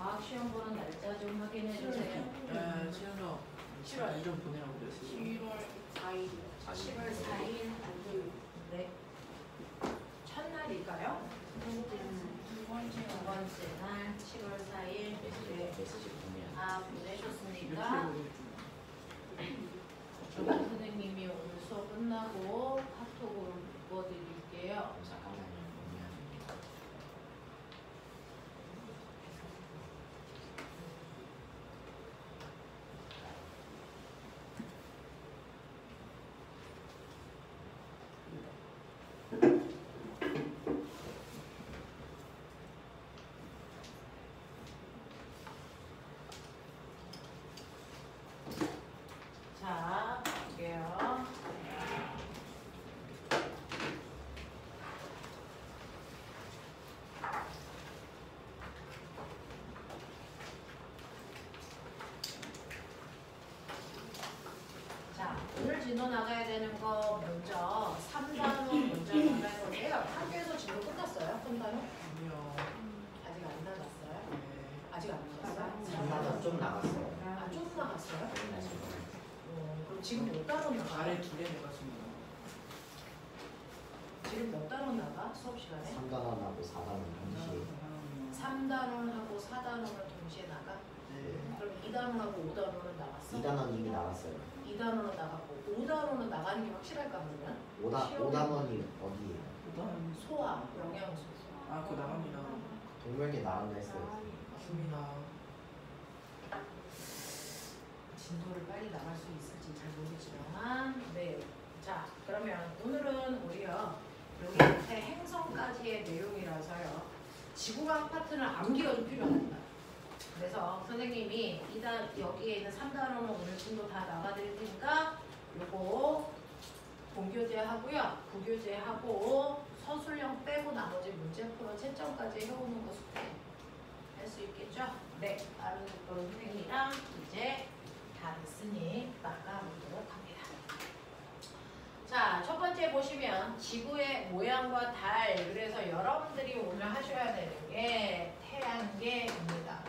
과학 시험 보는 날짜 좀 확인해 주세요. 네, 시험장 7월 2점 보내라고 그랬어요. 7월 4일이요. 7월 4일 네. 첫날일까요? 두 번째 날 7월 4일 메시지 보면 아 보내셨습니까? 조반 선생님이 오늘 수업 끝나고 카톡으로 묶어드릴게요. 잠깐만요. 보면 자, 볼게요. 자, 오늘 진도 나가야 되는 거 먼저 3단원 먼저 나갈 건데요. 학교에서 진도 끝났어요? 3단원? 아니요. 아직 안 나갔어요? 네. 아직 안 나갔어요? 3단원 좀 나갔어요. 아, 좀 나갔어요? 네, 지금. 그럼 지금 몇 단원 나가요? 아래 두개 내갔습니다. 지금 몇 단원 나가? 수업 시간에? 3단원하고 4단원 동시에 3단원하고 4단원을 동시에 나가? 네. 그럼 2단원하고 5단원은 나갔어? 2단원 이미 나갔어요. 2단원은 나갔고 5단원은 나가는 게 확실할까 그러면? 5단원이 어디예요? 일단 소화, 영양소. 아, 그거 나갑니다. 동물계 나간다 했어요. 맞습니다. 진도를 빨리 나갈 수 있을지 잘 모르지만 네. 자 그러면 오늘은 우리요 여기 밑에 행성까지의 내용이라서요 지구과학 파트는 암기가 좀 필요합니다. 그래서 선생님이 여기에 있는 3단원은 오늘 진도 다 나가드릴 테니까 요거 본교재 하고요 부교재 하고 서술형 빼고 나머지 문제 풀어 채점까지 해오는 거 숙제 할 수 있겠죠? 네, 빠른 속도로 선생님이랑 이제 다 됐으니 나가보도록 합니다. 자, 첫 번째 보시면 지구의 모양과 달. 그래서 여러분들이 오늘 하셔야 되는 게 태양계입니다.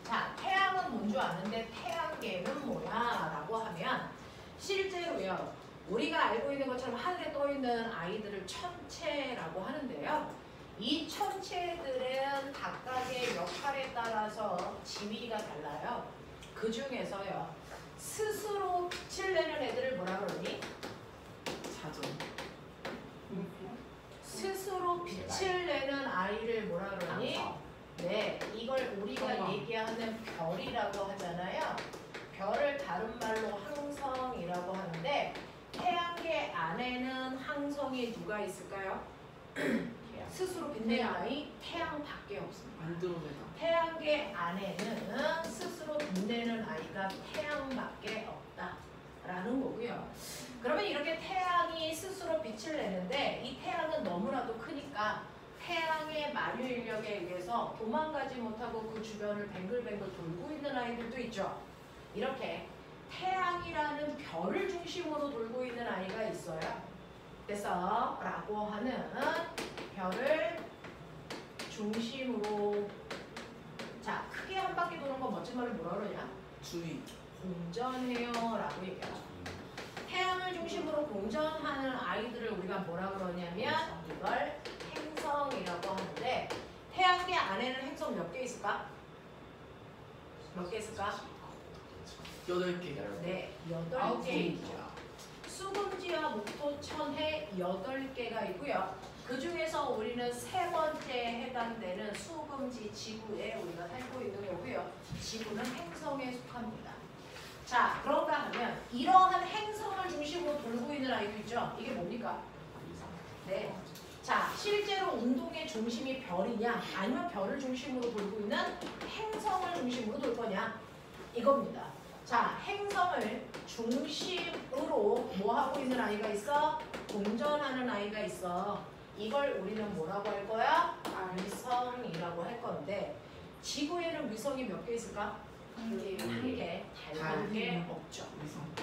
자, 태양은 뭔지 아는데 태양계는 뭐야? 라고 하면 실제로요. 우리가 알고 있는 것처럼 하늘에 떠 있는 아이들을 천체라고 하는데요. 이 천체들은 각각의 역할에 따라서 지위가 달라요. 그 중에서요. 스스로 빛을 내는 애들을 뭐라 그러니? 사전. 스스로 빛을 내는 아이를 뭐라 그러니? 네, 이걸 우리가 얘기하는 별이라고 하잖아요. 별을 다른 말로 항성이라고 하는데 태양계 안에는 항성이 누가 있을까요? 스스로 빛내는 아이 태양밖에 없습니다. 안드로메다. 태양계 안에는 스스로 빛내는 아이가 태양밖에 없다라는 거고요. 그러면 이렇게 태양이 스스로 빛을 내는데 이 태양은 너무나도 크니까 태양의 만유 인력에 의해서 도망가지 못하고 그 주변을 뱅글뱅글 돌고 있는 아이들도 있죠. 이렇게 태양이라는 별을 중심으로 돌고 있는 아이가 있어요. 그래서 라고 하는 별을 중심으로 자 크게 한 바퀴 도는 거 멋진 말로 뭐라 그러냐? 주의. 공전해요 라고 얘기하죠. 태양을 중심으로 공전하는 아이들을 우리가 뭐라 그러냐면 이걸 행성이라고 하는데 태양계 안에는 행성 몇 개 있을까? 몇 개 있을까? 8개. 네, 8개 있죠. 수금지와 목토천해 8개가 있고요. 그 중에서 우리는 세 번째에 해당되는 수금지 지구에 우리가 살고 있는 거고요. 지구는 행성에 속합니다. 자, 그런가 하면 이러한 행성을 중심으로 돌고 있는 아이도 있죠. 이게 뭡니까? 네. 자, 실제로 운동의 중심이 별이냐 아니면 별을 중심으로 돌고 있는 행성을 중심으로 돌 거냐 이겁니다. 자, 행성을 중심으로 뭐 하고 있는 아이가 있어? 공전하는 아이가 있어. 이걸 우리는 뭐라고 할 거야? 위성이라고 할 건데 지구에는 위성이 몇 개 있을까? 한 개, 단 게 없죠.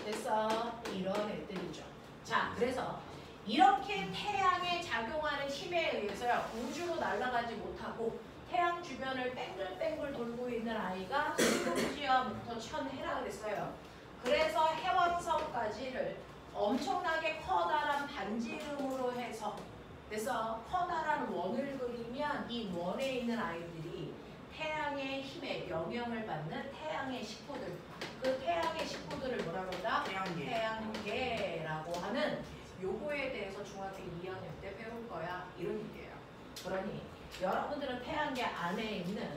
그래서 이런 애들이죠. 자, 그래서 이렇게 태양에 작용하는 힘에 의해서요 우주로 날아가지 못하고 태양 주변을 뺑글뺑글 돌고 있는 있는 아이가 수국지어부터 천해라 그랬어요. 그래서 해왕성까지를 엄청나게 커다란 반지름으로 해서 그래서 커다란 원을 그리면 이 원에 있는 아이들이 태양의 힘에 영향을 받는 태양의 식구들, 그 태양의 식구들을 뭐라 그러다? 태양계. 태양계라고 하는 요거에 대해서 중학교 2학년 때 배울 거야. 이런 얘기예요. 그러니 여러분들은 태양계 안에 있는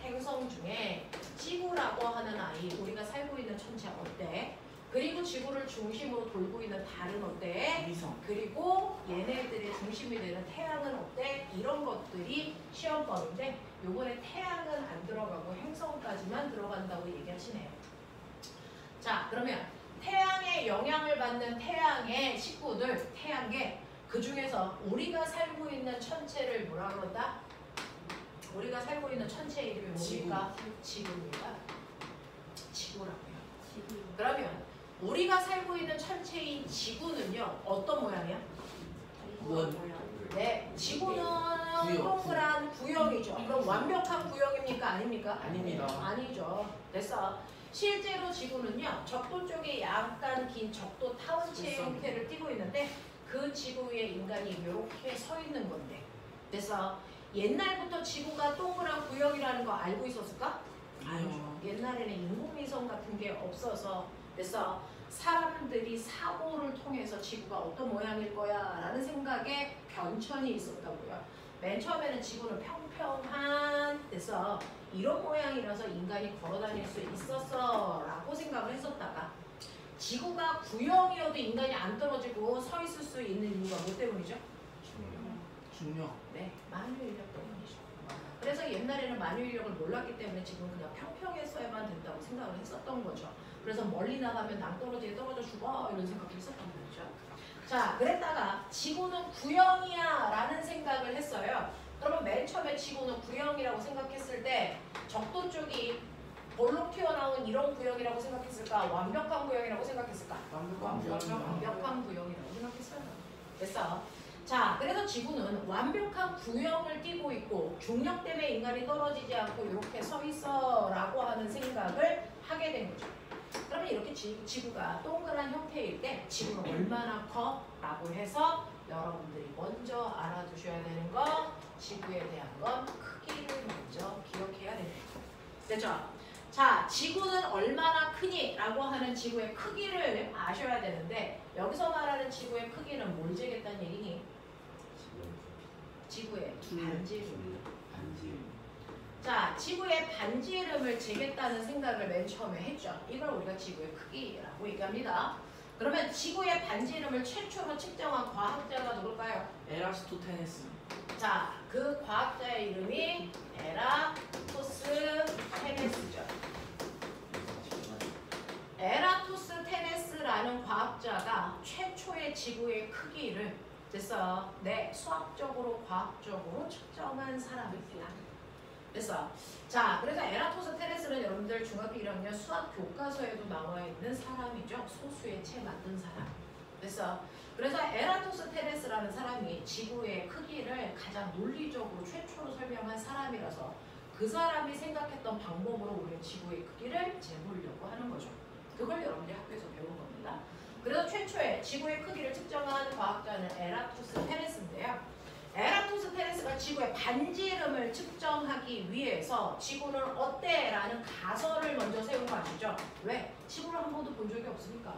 행성 중에 지구라고 하는 아이, 우리가 살고 있는 천체 어때? 그리고 지구를 중심으로 돌고 있는 달은 어때? 위성. 그리고 얘네들의 중심이 되는 태양은 어때? 이런 것들이 시험범인데 요번에 태양은 안 들어가고 행성까지만 들어간다고 얘기하시네요. 자, 그러면 태양의 영향을 받는 태양의 식구들, 태양계, 그 중에서 우리가 살고 있는 천체를 뭐라 그런다? 우리가 살고 있는 천체 이름이 뭡니까? 지구입니다. 지구라고요. 그러면 우리가 살고 있는 천체인 지구는요, 어떤 모양이야? 원. 네, 지구는 구형. 동그란 구형이죠. 그럼 완벽한 구형입니까? 아닙니까? 아닙니다. 아니죠. 됐어. 실제로 지구는요, 적도 쪽에 약간 긴 적도 타원체 실성. 형태를 띠고 있는데 그 지구 위에 인간이 이렇게 서 있는 건데. 그래서 옛날부터 지구가 동그란 구형이라는 거 알고 있었을까? 아니요. 옛날에는 인공위성 같은 게 없어서 그래서 사람들이 사고를 통해서 지구가 어떤 모양일 거야 라는 생각에 변천이 있었다고요. 맨 처음에는 지구는 평평한 그래서 이런 모양이라서 인간이 걸어다닐 수 있었어 라고 생각을 했었다가 지구가 구형이어도 인간이 안 떨어지고 서 있을 수 있는 이유가 뭐 때문이죠? 중력. 네, 만유인력 때문이죠. 그래서 옛날에는 만유인력을 몰랐기 때문에 지금은 그냥 평평했어야만 된다고 생각을 했었던 거죠. 그래서 멀리 나가면 낭떠러지에 떨어져 죽어 이런 생각도 있었던 거죠. 자, 그랬다가 지구는 구형이야 라는 생각을 했어요. 그러면 맨 처음에 지구는 구형이라고 생각했을 때 적도 쪽이 볼록 튀어나온 이런 구형이라고 생각했을까? 완벽한 구형이라고 생각했을까? 완벽한 구형이라고 생각했어요. 됐어. 자, 그래서 지구는 완벽한 구형을 띠고 있고 중력 때문에 인간이 떨어지지 않고 이렇게 서 있어 라고 하는 생각을 하게 된 거죠. 그러면 이렇게 지구가 동그란 형태일 때 지구는 얼마나 커? 라고 해서 여러분들이 먼저 알아두셔야 되는 거 지구에 대한 건 크기를 먼저 기억해야 됩니다. 됐죠? 자, 지구는 얼마나 크니? 라고 하는 지구의 크기를 아셔야 되는데 여기서 말하는 지구의 크기는 뭘 재겠다는 얘기니? 지구의 반지름. 자, 지구의 반지름을 재겠다는 생각을 맨 처음에 했죠. 이걸 우리가 지구의 크기라고 얘기합니다. 그러면 지구의 반지름을 최초로 측정한 과학자가 누굴까요? 에라스토테네스. 자, 그 과학자의 이름이 에라토스테네스죠. 에라토스테네스라는 과학자가 최초의 지구의 크기를 그래서 수학적으로 과학적으로 측정한 사람입니다. 그래서 자, 그래서 에라토스테네스는 여러분들 중학교 1학년 수학 교과서에도 나와 있는 사람이죠. 소수의 책 만든 사람. 그래서 에라토스테네스라는 사람이 지구의 크기를 가장 논리적으로 최초로 설명한 사람이라서 그 사람이 생각했던 방법으로 우리는 지구의 크기를 재보려고 하는 거죠. 그걸 여러분들이 학교에서 배운 겁니다. 그래서 최초의 지구의 크기를 측정한 과학자는 에라토스테네스인데요. 에라토스테네스가 지구의 반지름을 측정하기 위해서 지구는 어때? 라는 가설을 먼저 세운 거 아시죠? 왜? 지구를 한 번도 본 적이 없으니까.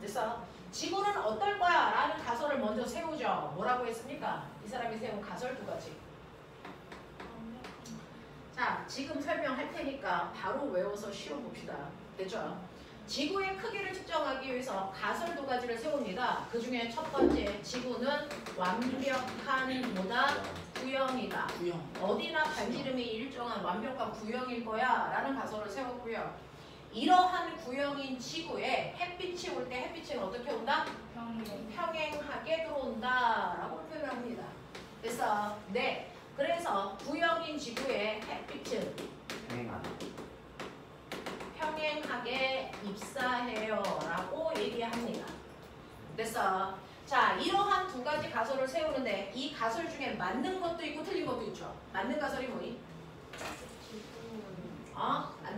그래서 지구는 어떨 거야? 라는 가설을 먼저 세우죠. 뭐라고 했습니까? 이 사람이 세운 가설 두 가지. 자, 지금 설명할 테니까 바로 외워서 시험 봅시다. 됐죠? 지구의 크기를 측정하기 위해서 가설 두 가지를 세웁니다. 그 중에 첫 번째, 지구는 완벽한 뭐다? 구형이다. 구형. 어디나 반지름이 일정한 완벽한 구형일 거야 라는 가설을 세웠고요. 이러한 구형인 지구에 햇빛이 올 때 햇빛은 어떻게 온다? 평행하게 들어온다 라고 표현합니다. 그래서 구형인 지구에 햇빛은 평행하게 입사해요 라고 얘기합니다. 자, 이러한 두 가지 가설을 세우는데 이 가설 중에 맞는 것도 있고 틀린 것도 있죠. 맞는 가설이 뭐니?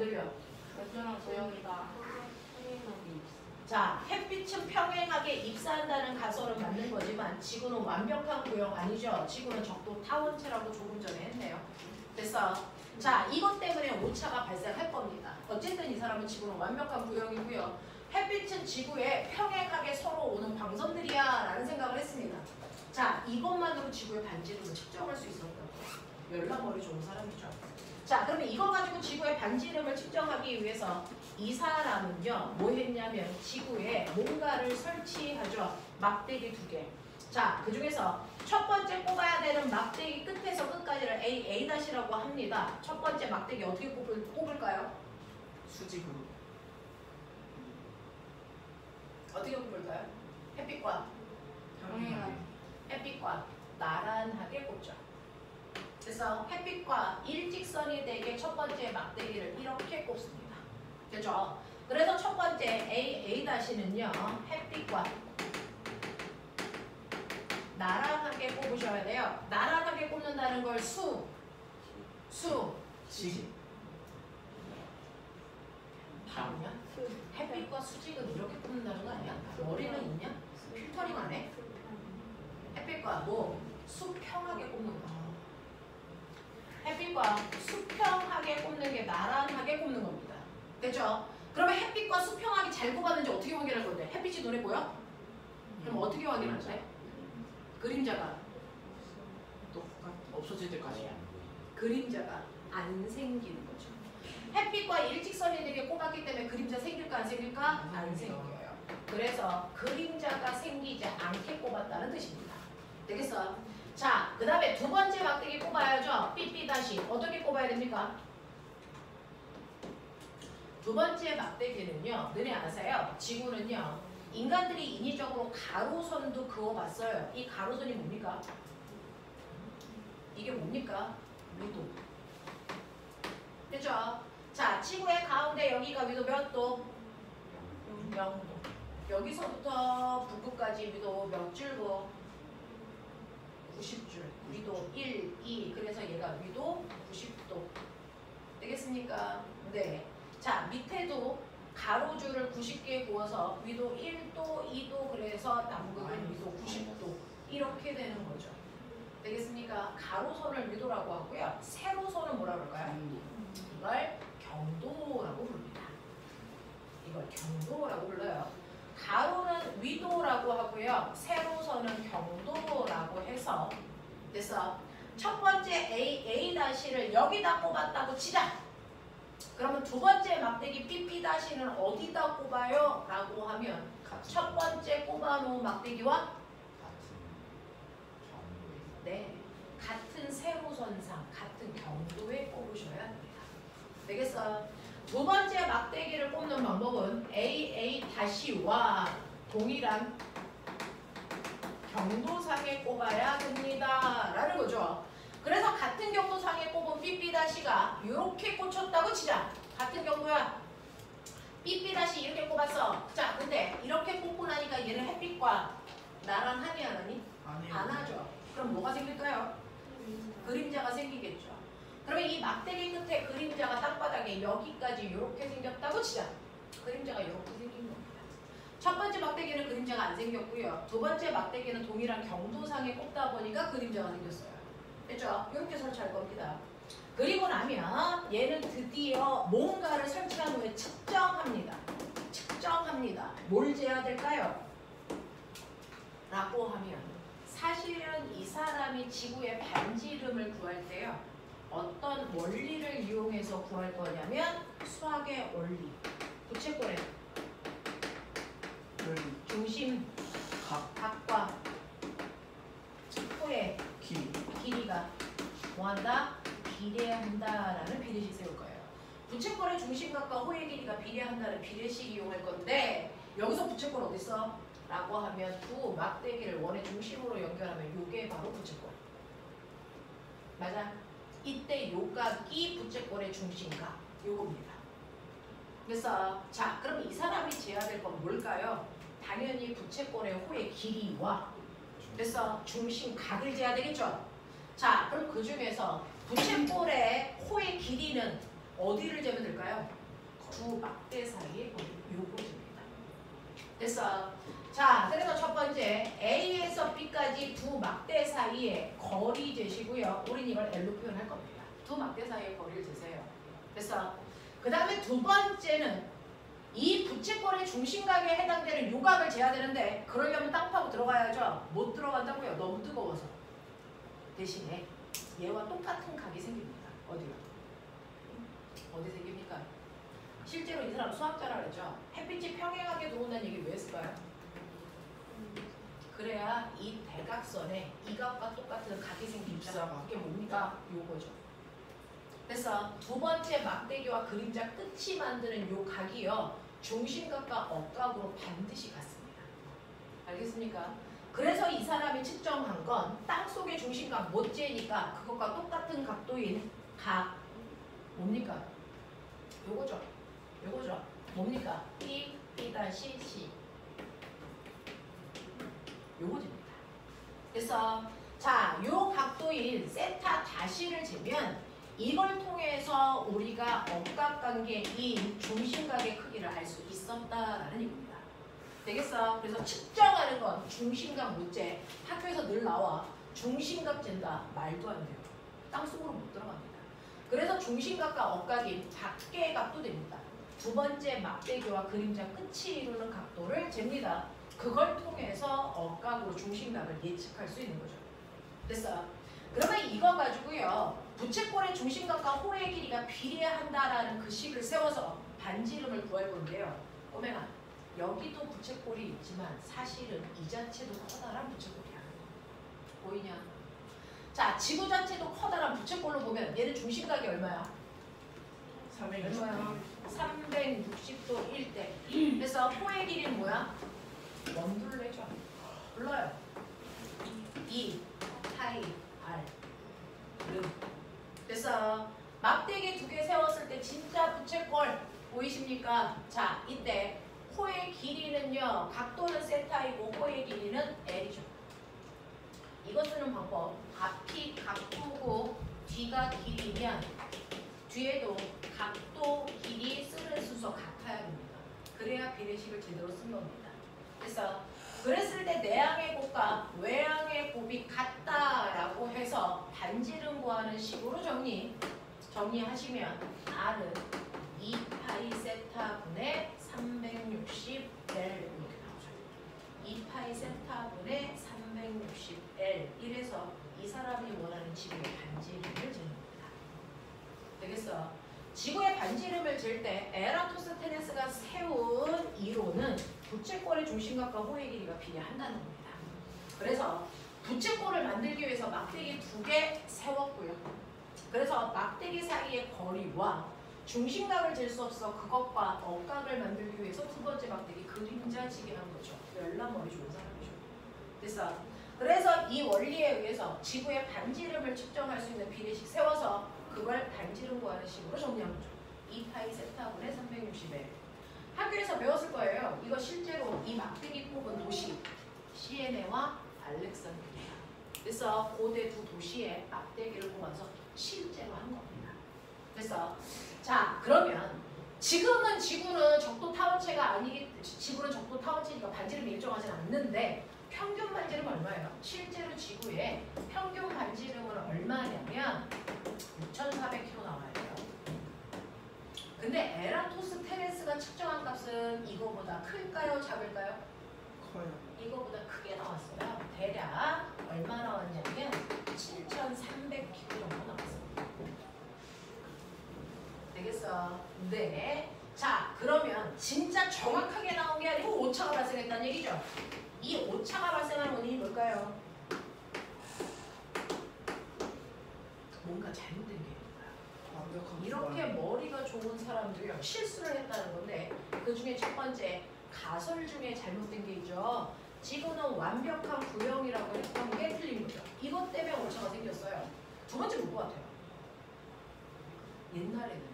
들려? 완전한 고양이다. 자, 햇빛은 평행하게 입사한다는 가설은 맞는 거지만 지구는 완벽한 구형 아니죠. 지구는 적도 타원체라고 조금 전에 했네요. 됐어. 자, 이것 때문에 오차가 발생할 겁니다. 어쨌든 이 사람은 지구는 완벽한 구형이고요. 햇빛은 지구에 평행하게 서로 오는 광선들이야 라는 생각을 했습니다. 자, 이것만으로 지구의 반지름을 측정할 수 있었던 거예요. 열나머리 좋은 사람이죠. 자, 그러면 이거 가지고 지구의 반지름을 측정하기 위해서 이 사람은요, 뭐 했냐면 지구에 뭔가를 설치하죠. 막대기 2개. 자, 그 중에서 첫 번째 꼽아야 되는 막대기 끝에서 끝까지를 A-라고 합니다. 첫 번째 막대기 어떻게 꼽을까요? 수직으로. 어떻게 꼽을까요? 햇빛과 평행하게. 햇빛과 나란하게 꼽죠. 그래서 햇빛과 일직선이 되게 첫 번째 막대기를 이렇게 꼽습니다. 됐죠? 그래서 첫 번째 A-는요. 햇빛과 나란하게 꼽으셔야 돼요. 나란하게 꼽는다는 걸 수. 직. 다르냐? 햇빛과 수직은 이렇게 꼽는다는 거 아니야? 머리는 있냐? 필터링 안 해? 햇빛과 뭐? 수평하게 꼽는 거. 햇빛과 수평하게 꼽는 게 나란하게 꼽는 겁니다. 됐죠? 그러면 햇빛과 수평하게 잘 꼽았는지 어떻게 확인할 건데? 햇빛이 눈에 보여? 그럼 어떻게 확인할 때? 그림자가 똑같. 없어질 때까지. 그림자가 안 생기는 거죠. 햇빛과 일직선이 되게 꼽았기 때문에 그림자 생길까 안 생길까? 안 생겨요. 그래서 그림자가 생기지 않게 꼽았다는 뜻입니다. 되겠어? 자, 그 다음에 두 번째 막대기 꼽아야죠. 삐삐 다시 어떻게 꼽아야 됩니까? 두 번째 막대기는요. 너네 아세요? 지구는요. 인간들이 인위적으로 가로선도 그어봤어요. 이 가로선이 뭡니까? 이게 뭡니까? 위도. 그죠? 자, 지구의 가운데 여기가 위도 몇 도? 0도. 여기서부터 북극까지 위도 몇 줄고? 90줄. 위도 1, 2. 그래서 얘가 위도 90도. 되겠습니까? 네. 자, 밑에도 가로줄을 90개 구워서 위도 1도, 2도 그래서 남극은 위도 90도. 이렇게 되는 거죠. 되겠습니까? 가로선을 위도라고 하고요. 세로선은 뭐라고 할까요? 이걸 경도라고 부릅니다. 이걸 경도라고 불러요. 가로는 위도라고 하고요. 세로선은 경도라고 해서 그래서 첫 번째 A-를 여기다 꼽았다고 치자. 그러면 두 번째 막대기 PP-는 어디다 꼽아요? 라고 하면 첫 번째 꼽아놓은 막대기와 네, 같은 세로선상, 같은 경도에 꼽으셔야 합니다. 되겠어? 두 번째 막대기를 꼽는 방법은 AA-와 동일한 경도상에 꼽아야 됩니다. 라는 거죠. 그래서 같은 경도상에 꼽은 삐삐-가 이렇게 꽂혔다고 치자. 같은 경도야. 삐삐- 이렇게 꼽았어. 자, 근데 이렇게 꼽고 나니까 얘는 햇빛과 나란하니 안 하니? 안 하죠. 그럼 뭐가 생길까요? 그림자가 생기겠죠. 그러면 이 막대기 끝에 그림자가 땅바닥에 여기까지 이렇게 생겼다고 치자. 그림자가 이렇게 생긴 겁니다. 첫 번째 막대기는 그림자가 안 생겼고요. 두 번째 막대기는 동일한 경도상에 꼽다 보니까 그림자가 생겼어요. 됐죠? 이렇게 설치할 겁니다. 그리고 나면 얘는 드디어 뭔가를 설치한 후에 측정합니다. 측정합니다. 뭘 재야 될까요? 라고 하면 사실은 이 사람이 지구의 반지름을 구할 때요. 어떤 원리를 이용해서 구할 거냐면 수학의 원리. 부채꼴에 중심 각과 호의 길이가 뭐한다? 비례한다라는 비례식 세울 거예요. 부채꼴의 중심각과 호의 길이가 비례한다는 비례식 이용할 건데 여기서 부채꼴 어디 있어? 라고 하면 두 막대기를 원의 중심으로 연결하면 요게 바로 부채꼴. 맞아? 이때 요각이 부채꼴의 중심각 요겁니다. 그래서 자 그럼 이 사람이 재야 될 건 뭘까요? 당연히 부채꼴의 호의 길이와 그래서 중심각을 재야 되겠죠. 자 그럼 그 중에서 부채꼴의 호의 길이는 어디를 재면 될까요? 두 막대 사이의 거리. 요거 잽니다. 됐어. 자, 그래서 첫 번째 A에서 B까지 두 막대 사이의 거리 재시고요. 우린 이걸 L로 표현할 겁니다. 두 막대 사이의 거리를 재세요. 됐어. 그 다음에 두 번째는 이 부채꼴의 중심각에 해당되는 요각을 재야 되는데 그러려면 땅 파고 들어가야죠. 못 들어간다고요. 너무 뜨거워서. 대신에 얘와 똑같은 각이 생깁니다. 어디요? 어디 생깁니까? 실제로 이 사람 수학자라 그랬죠. 햇빛이 평행하게 들어온다는 얘기 왜 했을까요? 그래야 이 대각선에 이 각과 똑같은 각이 생깁니다. 입사각. 그게 뭡니까? 요거죠. 그래서 두 번째 막대기와 그림자 끝이 만드는 요 각이요. 중심각과 억각으로 반드시 같습니다. 알겠습니까? 그래서 이 사람이 측정한 건 땅속의 중심각 못 재니까 그것과 똑같은 각도인 각 뭡니까? 요거죠. 요거죠. 뭡니까? B, B-C 요거입니다. 그래서 자, 요 각도인 세타 다시를 재면 이걸 통해서 우리가 억각관계인 중심각의 크기를 알 수 있었다라는 얘기입니다. 되겠어? 그래서 측정하는 건 중심각 문제. 학교에서 늘 나와. 중심각 잰다. 말도 안 돼요. 땅속으로 못 들어갑니다. 그래서 중심각과 억각인 밖의 각도 됩니다. 두 번째 막대기와 그림자 끝이 이루는 각도를 잽니다. 그걸 통해서 억각으로 중심각을 예측할 수 있는 거죠. 됐어요? 그러면 이거 가지고요. 부채꼴의 중심각과 호의 길이가 비례한다라는 그 식을 세워서 반지름을 구할 건데요. 꼬맹아, 여기도 부채꼴이 있지만 사실은 이 자체도 커다란 부채꼴이야. 보이냐? 자, 지구 자체도 커다란 부채꼴로 보면 얘는 중심각이 얼마야? 360도. 360도 1대. 그래서 호의 길이는 뭐야? 원둘레죠. 불러요. 2 파이 R 름. 그래서 막대기 두 개 세웠을 때 진짜 부채꼴 보이십니까? 자, 이때 호의 길이는요. 각도는 세타이고 호의 길이는 L이죠. 이거 쓰는 방법. 앞이 각도고 뒤가 길이면 뒤에도 각도, 길이 쓰는 순서 같아야 됩니다. 그래야 비례식을 제대로 쓴 겁니다. 그래서 그랬을 때 내항의 곱과 외항의 곱이 같다라고 해서 반지름 구하는 식으로 정리하시면 R은 2파이 세타분의 360L 이렇게 나오죠. 2파이 세타분의 360L 이래서 이 사람이 원하는 지구의 반지름을 재는 겁니다. 되겠어? 지구의 반지름을 잴 때 에라토스테네스가 세운 이론은 부채꼴의 중심각과 호의 길이가 비례한다는 겁니다. 그래서 부채꼴을 만들기 위해서 막대기 두 개 세웠고요. 그래서 막대기 사이의 거리와 중심각을 잴 수 없어 그것과 억각을 만들기 위해서 두 번째 막대기 그림자지기 한 거죠. 열나머리 좋은 사람이죠. 그래서 이 원리에 의해서 지구의 반지름을 측정할 수 있는 비례식 세워서 그걸 반지름 구하는 식으로 정리한 거죠. 2파이 세타분의 360에 학교에서 배웠을 거예요. 이거 실제로 이 막대기 꼽은 도시 시에네와 알렉산드리아. 그래서 고대 두 도시의 막대기를 뽑아서 실제로 한 겁니다. 그래서 자, 그러면 지금은 지구는 적도 타원체가 아니기 지구는 적도 타원체니까 반지름이 일정하진 않는데 평균 반지름 얼마예요? 실제로 지구의 평균 반지름은 얼마냐면 6,400km 나와야 돼요. 근데 에라토스테네스가 측정한 값은 이거보다 클까요? 작을까요? 커요. 이거보다 크게 나왔어요. 대략 얼마 나왔냐면 7,300km 정도 나왔습니다. 되겠어? 네. 자, 그러면 진짜 정확하게 나온 게 아니고 오차가 발생했다는 얘기죠. 이 오차가 발생한 원인이 뭘까요? 뭔가 잘못된 게 있는 거야. 완벽한 이렇게 머리가 좋은 사람들이 실수를 했다는 건데 그 중에 첫 번째 가설 중에 잘못된 게 있죠. 지구는 완벽한 구형이라고 했던 게 틀린 거죠. 이것 때문에 오차가 생겼어요. 두 번째 볼 것 같아요. 옛날에는요.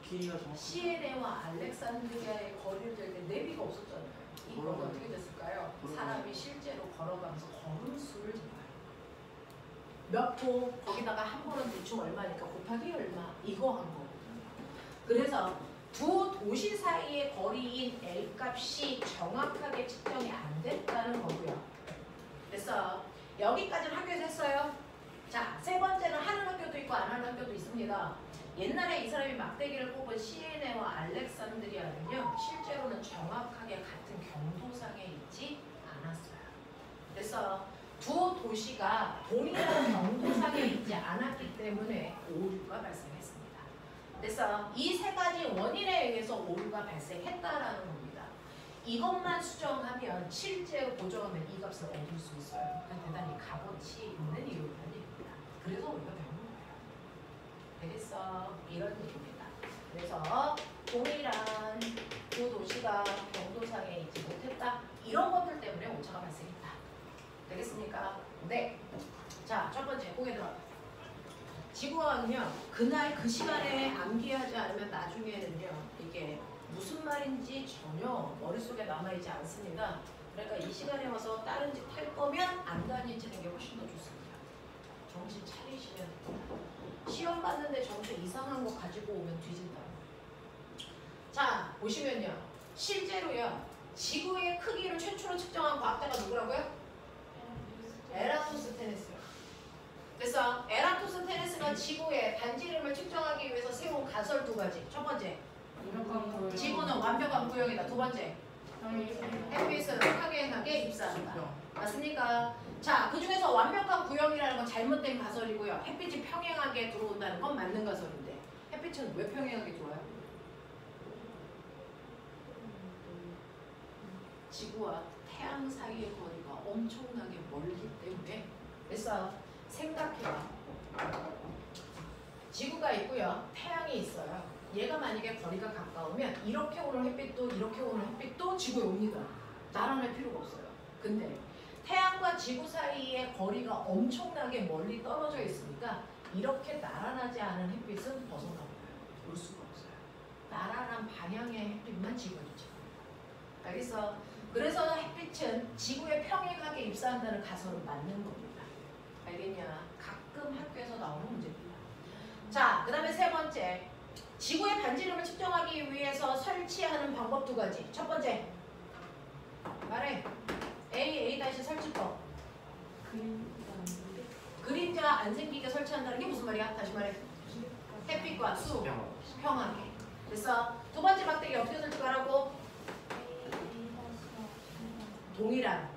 길이가 정확히. 시에네와 알렉산드리아의 거리를 잴 때 내비가 없었잖아요. 이거 어떻게 됐을까요? 사람이 실제로 걸어가면서 걸음수를 재봐요. 몇 보, 거기다가 한 번은 대충 얼마니까 곱하기 얼마 이거 한 거거든요. 그래서 두 도시 사이의 거리인 L 값이 정확하게 측정이 안 됐다는 거고요. 그래서 여기까지는 학교에서 했어요. 자, 세 번째는 하는 학교도 있고 안 하는 학교도 있습니다. 옛날에 이 사람이 막대기를 뽑은 시에네와 알렉산드리아는요, 실제로는 정확하게 같은 경도상에 있지 않았어요. 그래서 두 도시가 동일한 경도상에 있지 않았기 때문에 오류가 발생했습니다. 그래서 이 세 가지 원인에 의해서 오류가 발생했다라는 겁니다. 이것만 수정하면 실제로 보정하면 이 값을 얻을 수 있어요. 그러니까 대단히 값어치 있는 이유라는 얘기입니다. 그래서 우리가 배우는 거예요. 되겠어? 이런 얘기입니다. 그래서 동일한 두 도시가 경도상에 있지 못했다. 이런 것들 때문에 오차가 발생했다. 되겠습니까? 네. 자, 첫 번째 공에 들어. 지구과학은요, 그날 그 시간에 암기하지 않으면 나중에는요, 이게 무슨 말인지 전혀 머릿속에 남아있지 않습니다. 그러니까 이 시간에 와서 다른 집 할 거면 안 다니시는 게 훨씬 더 좋습니다. 정신 차리시면 됩니다. 시험 봤는데 점수 이상한 거 가지고 오면 뒤진다. 자, 보시면요. 실제로요, 지구의 크기를 최초로 측정한 과학자가 누구라고요? 에라토스테네스요. 그래서 에라토스테네스가 지구의 반지름을 측정하기 위해서 세운 가설 두 가지. 첫 번째, 지구는 완벽한 구형이다. 두 번째, 햇빛은 평행하게 입사한다. 맞습니까? 자, 그 중에서 완벽한 구형이라는 건 잘못된 가설이고요. 햇빛이 평행하게 들어온다는 건 맞는 가설인데, 햇빛은 왜 평행하게 들어와요? 지구와 태양 사이의 거리가 엄청나게 멀기 때문에. 그래서 생각해봐. 지구가 있고요, 태양이 있어요. 얘가 만약에 거리가 가까우면 이렇게 오는 햇빛도 이렇게 오는 햇빛도 지구에 옵니다. 나란할 필요가 없어요. 근데 태양과 지구 사이의 거리가 엄청나게 멀리 떨어져 있으니까 이렇게 나란하지 않은 햇빛은 벗어나 버려요. 올 수가 없어요. 나란한 방향의 햇빛만 지구에 도착합니다. 알겠어? 그래서 햇빛은 지구에 평행하게 입사한다는 가설은 맞는 겁니다. 알겠냐? 가끔 학교에서 나오는 문제입니다. 자, 그 다음에 세 번째, 지구의 반지름을 측정하기 위해서 설치하는 방법 두 가지. 첫 번째, 말해. A 설치법. 그림자 안 생기게 설치한다는 게 무슨 말이야? 다시 말해. 햇빛과 수 평하게. 그래서 두 번째 막대기 어떻게 설치하라고? 동일한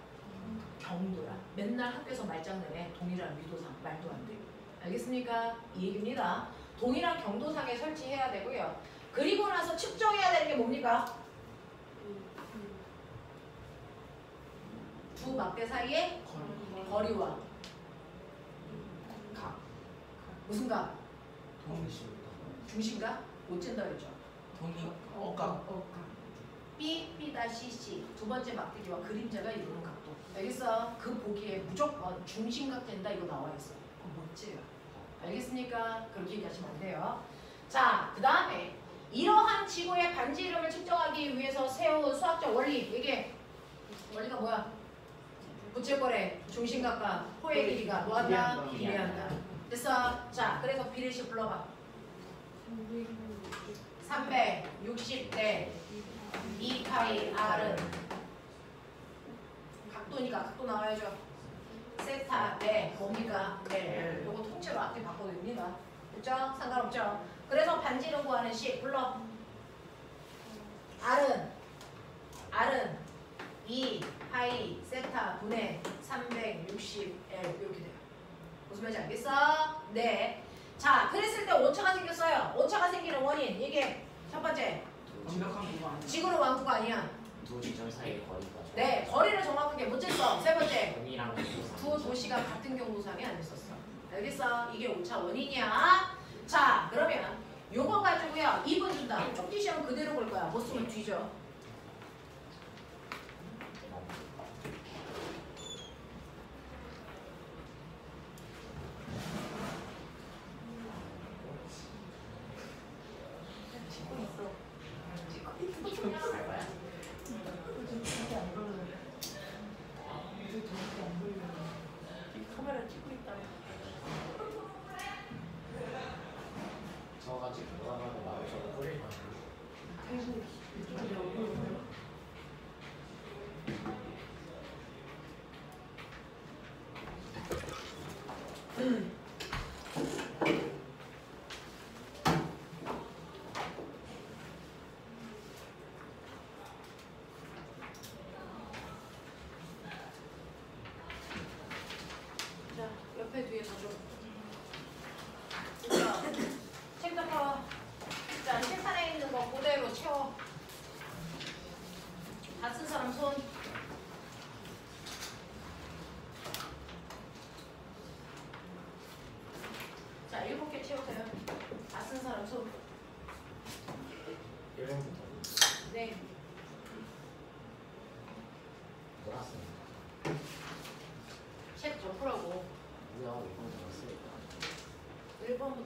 경도야. 맨날 학교에서 말장난해. 동일한 위도상. 말도 안 돼. 알겠습니까? 이 얘기입니다. 동일한 경도상에 설치해야 되고요. 그리고 나서 측정해야 되는 게 뭡니까? 두 막대 사이의 거리와 각. 무슨 각? 동심. 중심각? 못 잰다 그랬죠? 억각. B,C 두 번째 막대기와 그림자가 이루는 각도. 알겠어? 그 보기에 무조건 중심각 된다 이거 나와 있어. 그거 못 재요. 알겠습니까? 그렇게 얘기하시면 안 돼요. 자, 그 다음에 이러한 지구의 반지름을 측정하기 위해서 세운 수학적 원리. 이게 원리가 뭐야? 부채꼴의 중심각과 호의 길이가 뭐한다? 비례한다. 됐어? 자, 그래서 비례식 불러봐. 360대 2파이 R은 각도니까 각도 나와야죠. 세타 대 뭡니까? L. 요거 통째로 앞에 바꿔도 됩니다. 그렇죠? 상관없죠? 그래서 반지름 구하는 식 불러. R은 2 파이 세타 분의 360L 이렇게 돼요. 무슨 말인지 알겠어? 네. 자, 그랬을 때 오차가 생겼어요. 오차가 생기는 원인. 이게 첫 번째. 완벽한 구가 아니야. 지구는 왕구가 아니야. 두 지점 사이의 거리가 네, 거리를 정확하게 못 쟀어. 세 번째. 동일한 두 도시가 같은 경도상에 안 있었어. 알겠어? 이게 오차 원인이야. 자, 그러면 요거 가지고요. 2분 준다. 쪽지 시험 그대로 볼 거야. 못 쓰면 뒤져. 카메라 찍고 있다. 저같이 돌아가고 나오셔서 뿌릴 것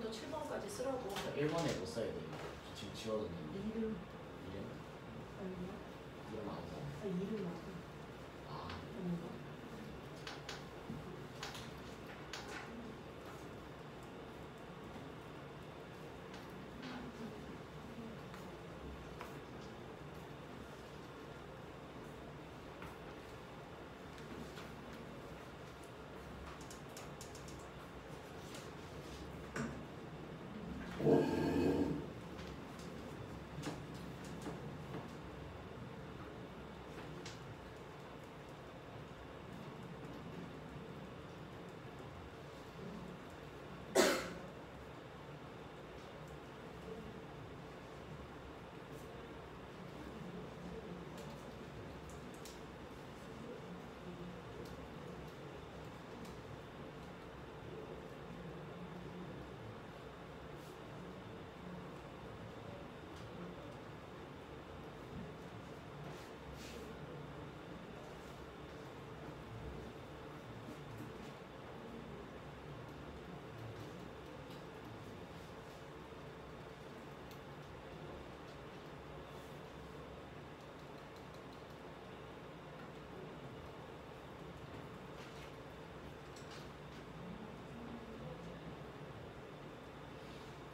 1번부터 7번까지 쓰라고. 1번에 못 써야 돼. 지금 지워졌는데. 이름 이름 아닌가? 이름 아니야? 아 이름 맞아. 아 아닌가?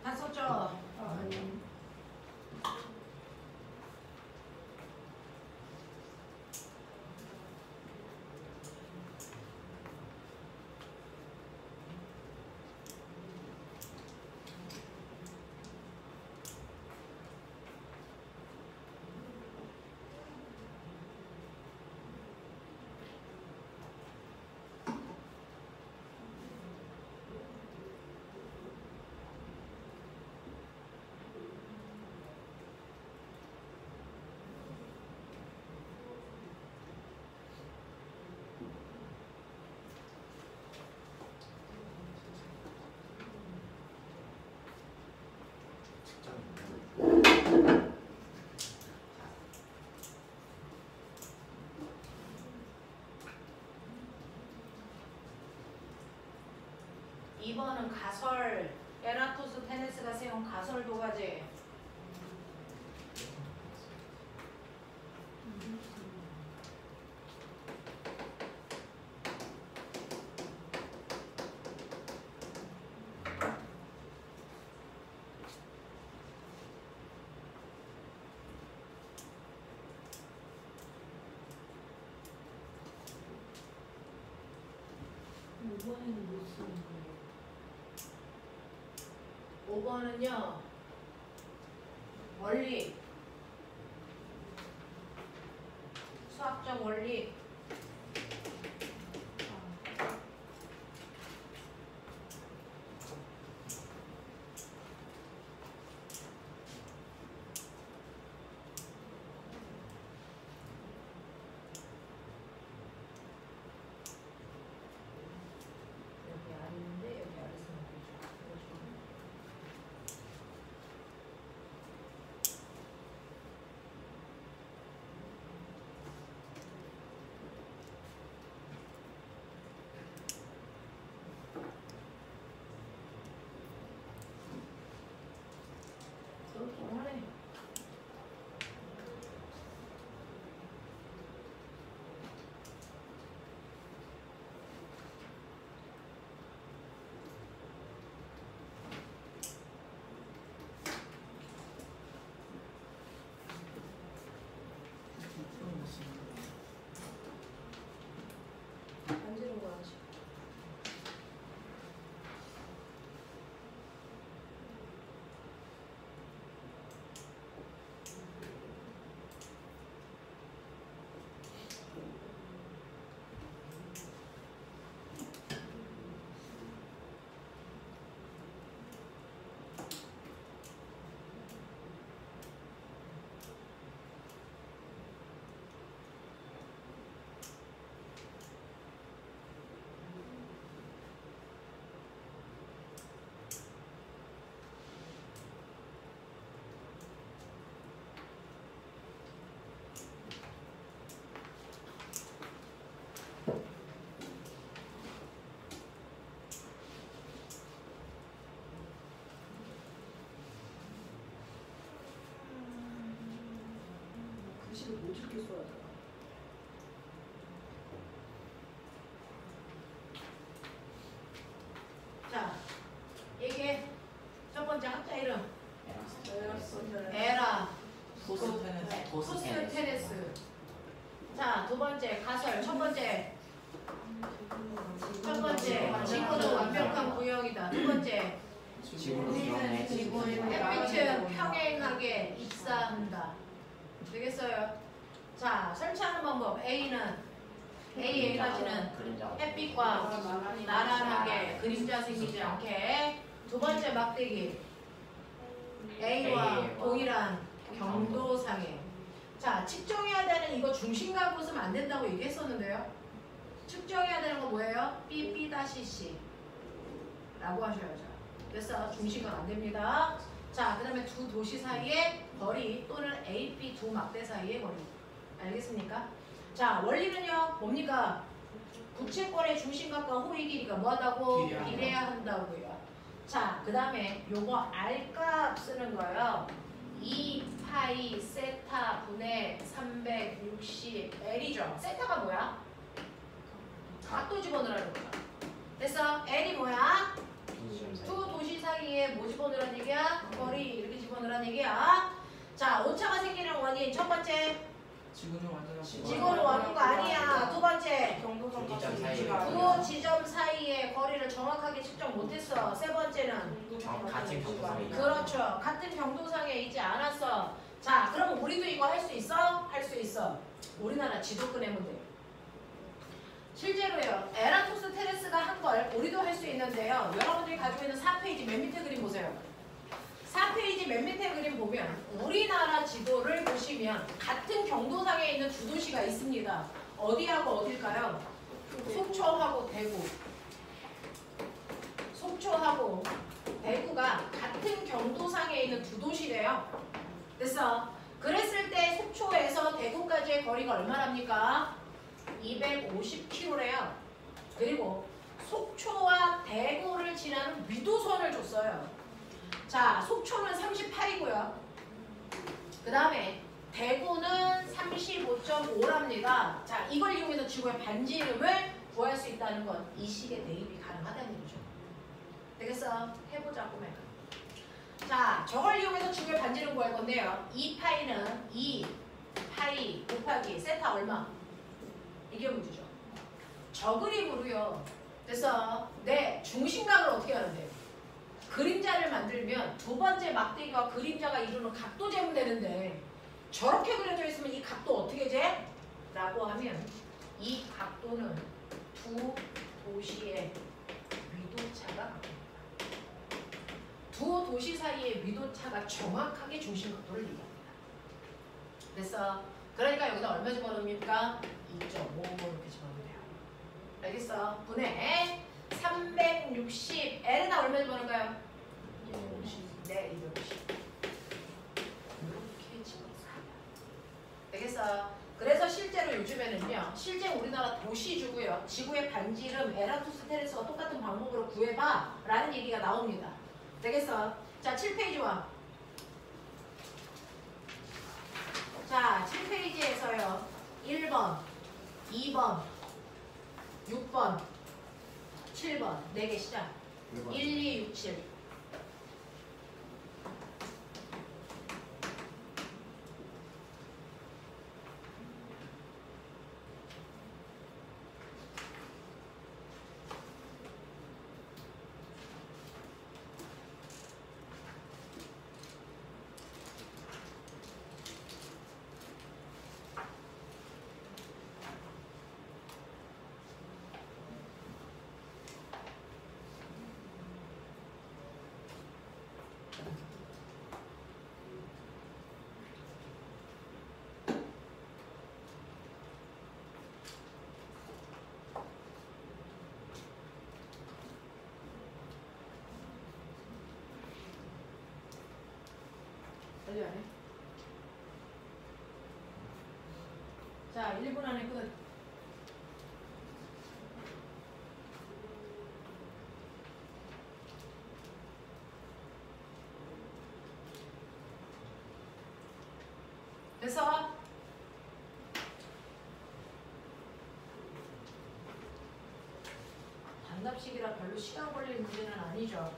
다 썼죠? 아니. 2번은 가설. 에라토스테네스가 세운 가설 도가지. 이번에는 못 쓰는 거예요. 5번은요. 원리. 수학적 원리. 여기 알 있는데 여기 알 있으면 되죠. 글씨를 못 읽게 써야 돼. 자, 이게 첫 번째 학자 이름 에라스톤. 에라 소스테네스. 소스테네스. 자, 두 번째 가설. 첫 번째 지구는 완벽한 구역이다. 두 번째 지구는 그러네. 햇빛은 평행하게 입사한다. 되겠어요? 자, 설치하는 방법. A가지는 그림자. 햇빛과 나란하게 그림자 생기지 않게. 두 번째 막대기. A와 동일한 경도상에. 자, 측정해야 되는 이거 중심각으로 쓰면 안 된다고 얘기했었는데요. 측정해야 되는 거 뭐예요? B'(C) 라고 하셔야죠. 그래서 중심각 안 됩니다. 자, 그 다음에 두 도시 사이의 거리 또는 AP 두 막대 사이의 거리. 알겠습니까? 자, 원리는요. 뭡니까? 부채꼴의 중심각과 호의 길이가 뭐하다고? 비례한다. 비례한다고요. 자, 그 다음에 요거 R값 쓰는 거예요. 2파이 세타 분의 360L이죠. 세타가 뭐야? 각도 집어넣으라는 거죠. 됐어? L이 뭐야? 두 도시 사이에 뭐 집어넣으라는 얘기야? 거리 이렇게 집어넣으라는 얘기야. 자, 오차가 생기는 원인 첫 번째 지구는 완전한 지구를 원한 거 아니야. 두 번째 경도선까지 두 지점 위치가 사이에. 두 지점 사이의 거리를 정확하게 측정 못했어. 세 번째는 같은 경도상에 그렇죠. 같은 경도상에 있지 않았어. 자, 그러면 우리도 이거 할 수 있어? 할 수 있어. 우리나라 지도 꺼내면 돼. 실제로요. 에라토스테네스가 한 걸 우리도 할 수 있는데요. 여러분들이 가지고 있는 4페이지 맨 밑에 그림 보세요. 4페이지 맨 밑에 그림 보면 우리나라 지도를 보시면 같은 경도상에 있는 두 도시가 있습니다. 어디하고 어딜까요? 속초하고 대구. 속초하고 대구가 같은 경도상에 있는 두 도시래요. 됐어? 그랬을 때 속초에서 대구까지의 거리가 얼마랍니까? 250km래요. 그리고 속초와 대구를 지나는 위도선을 줬어요. 자, 속초는 38이고요. 그 다음에 대구는 35.5랍니다. 자, 이걸 이용해서 지구의 반지 이름을 구할 수 있다는 건 이 식의 대입이 가능하다는 얘기죠. 되겠어? 해보자, 꼬매가. 자, 저걸 이용해서 지구의 반지 이름 구할 건데요. 2파이는 2파이 곱하기 세타 얼마? 이게 문제죠. 저 그림으로요. 그래서 내 중심각을 어떻게 하는데? 그림자를 만들면 두 번째 막대기와 그림자가 이루는 각도 재면 되는데 저렇게 그려져 있으면 이 각도 어떻게 재? 라고 하면 이 각도는 두 도시의 위도차가 각도입니다. 두 도시 사이의 위도차가 정확하게 중심각도를 얘기합니다. 그래서 그러니까 여기다 얼마 집어넣습니까? 2.5 이렇게 집어넣으면 돼요. 알겠어? 분의 360 L에다 얼마 집어넣을까요? 250. 네, 250. 이렇게 집어넣습니다. 되겠어? 그래서 실제로 요즘에는요. 실제 우리나라 도시주고요. 지구의 반지 이름 에라토스테네스와 똑같은 방법으로 구해봐 라는 얘기가 나옵니다. 되겠어? 자, 7페이지와 자, 7페이지에서요. 1번, 2번, 6번, 7번 4개 시작. 1, 2, 6, 7. 빨리 안 해? 자, 1분 안에 끝. 됐어? 정답식이라 별로 시간 걸릴 문제는 아니죠.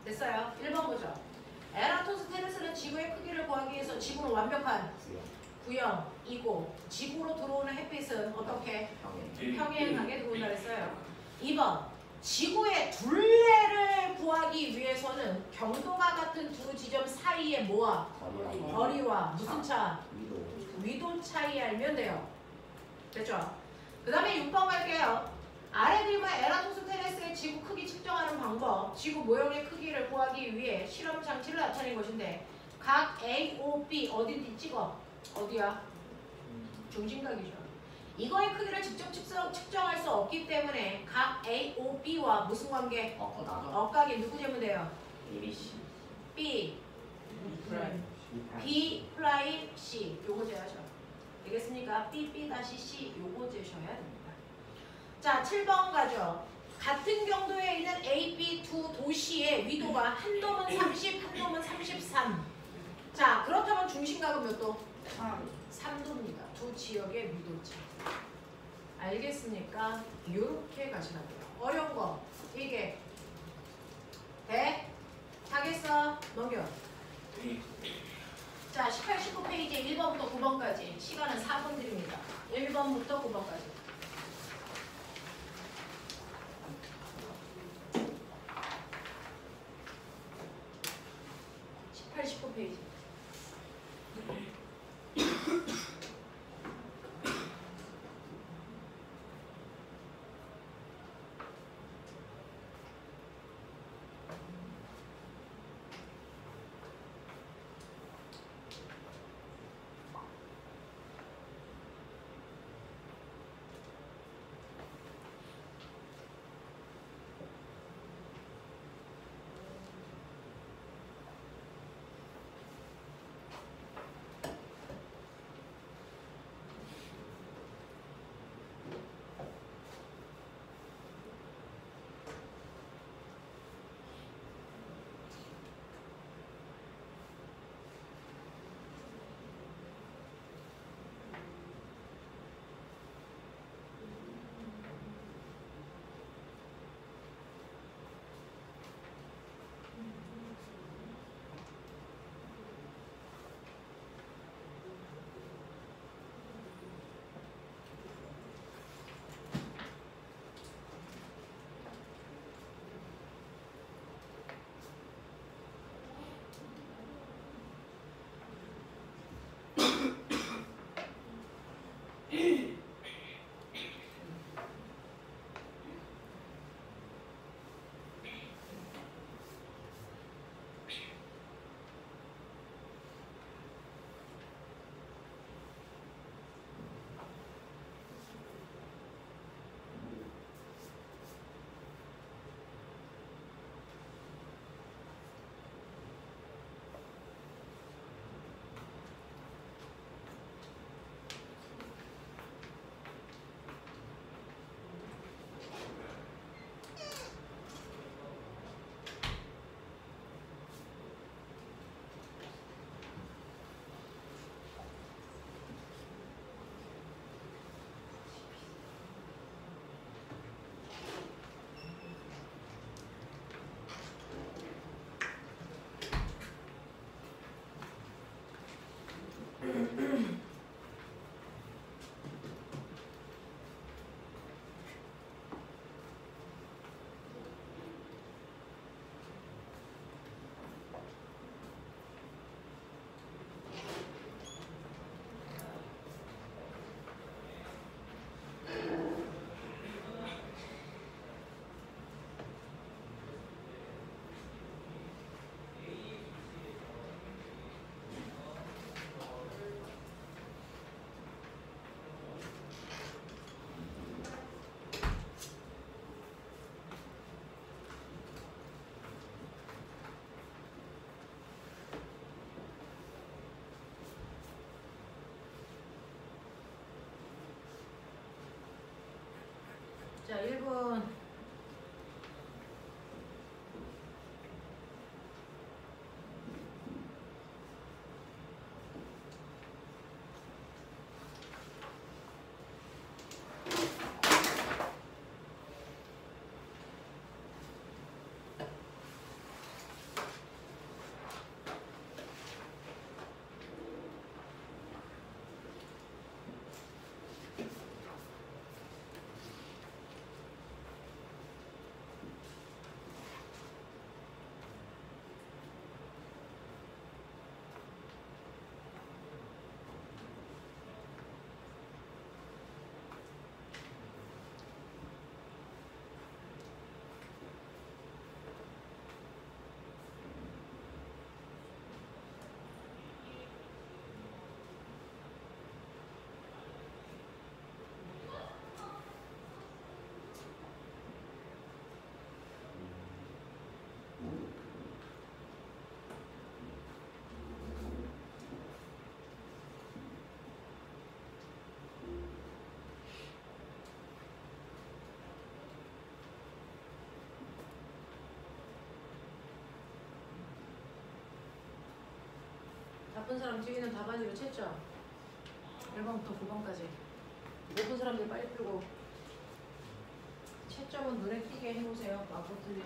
됐어요. 1번 보죠. 에라토스테네스는 지구의 크기를 구하기 위해서 지구는 완벽한 구형이고 지구로 들어오는 햇빛은 어떻게 평행하게 들어온다 했어요. 2번 지구의 둘레를 구하기 위해서는 경도가 같은 두 지점 사이의 뭐와 거리와 무슨 차? 위도 차이 알면 돼요. 됐죠? 그 다음에 6번 갈게요. 아래 그림은 에라토스테네스의 지구 크기 측정하는 방법, 지구 모형의 크기를 구하기 위해 실험 장치를 나타낸 것인데 각 A, O, B 어딘지 찍어. 어디야? 중심각이죠. 이거의 크기를 직접 측정할 수 없기 때문에 각 A, O, B와 무슨 관계? 억각이 누구 재면 돼요? ABC B, B 프라임 C 요거 재야죠. 되겠습니까? B, B 다시 C 요거 재셔야 됩니다. 자, 7번 가죠. 같은 경도에 있는 A, B 두 도시의 위도가 한 놈은 30, 한 놈은 33. 자, 그렇다면 중심각은 몇 도? 3도입니다. 두 지역의 위도차. 알겠습니까? 이렇게 가시라고요. 어려운 거 이게 돼? 하겠어? 넘겨. 자, 18, 19페이지 1번부터 9번까지 시간은 4분 드립니다. 1번부터 9번까지. 19페이지. 푼 사람 뒤에는 답안지로 챘죠? 1번부터 9번까지. 못 푼 사람들 빨리 풀고 채점은 눈에 띄게 해보세요. 맞고 틀리.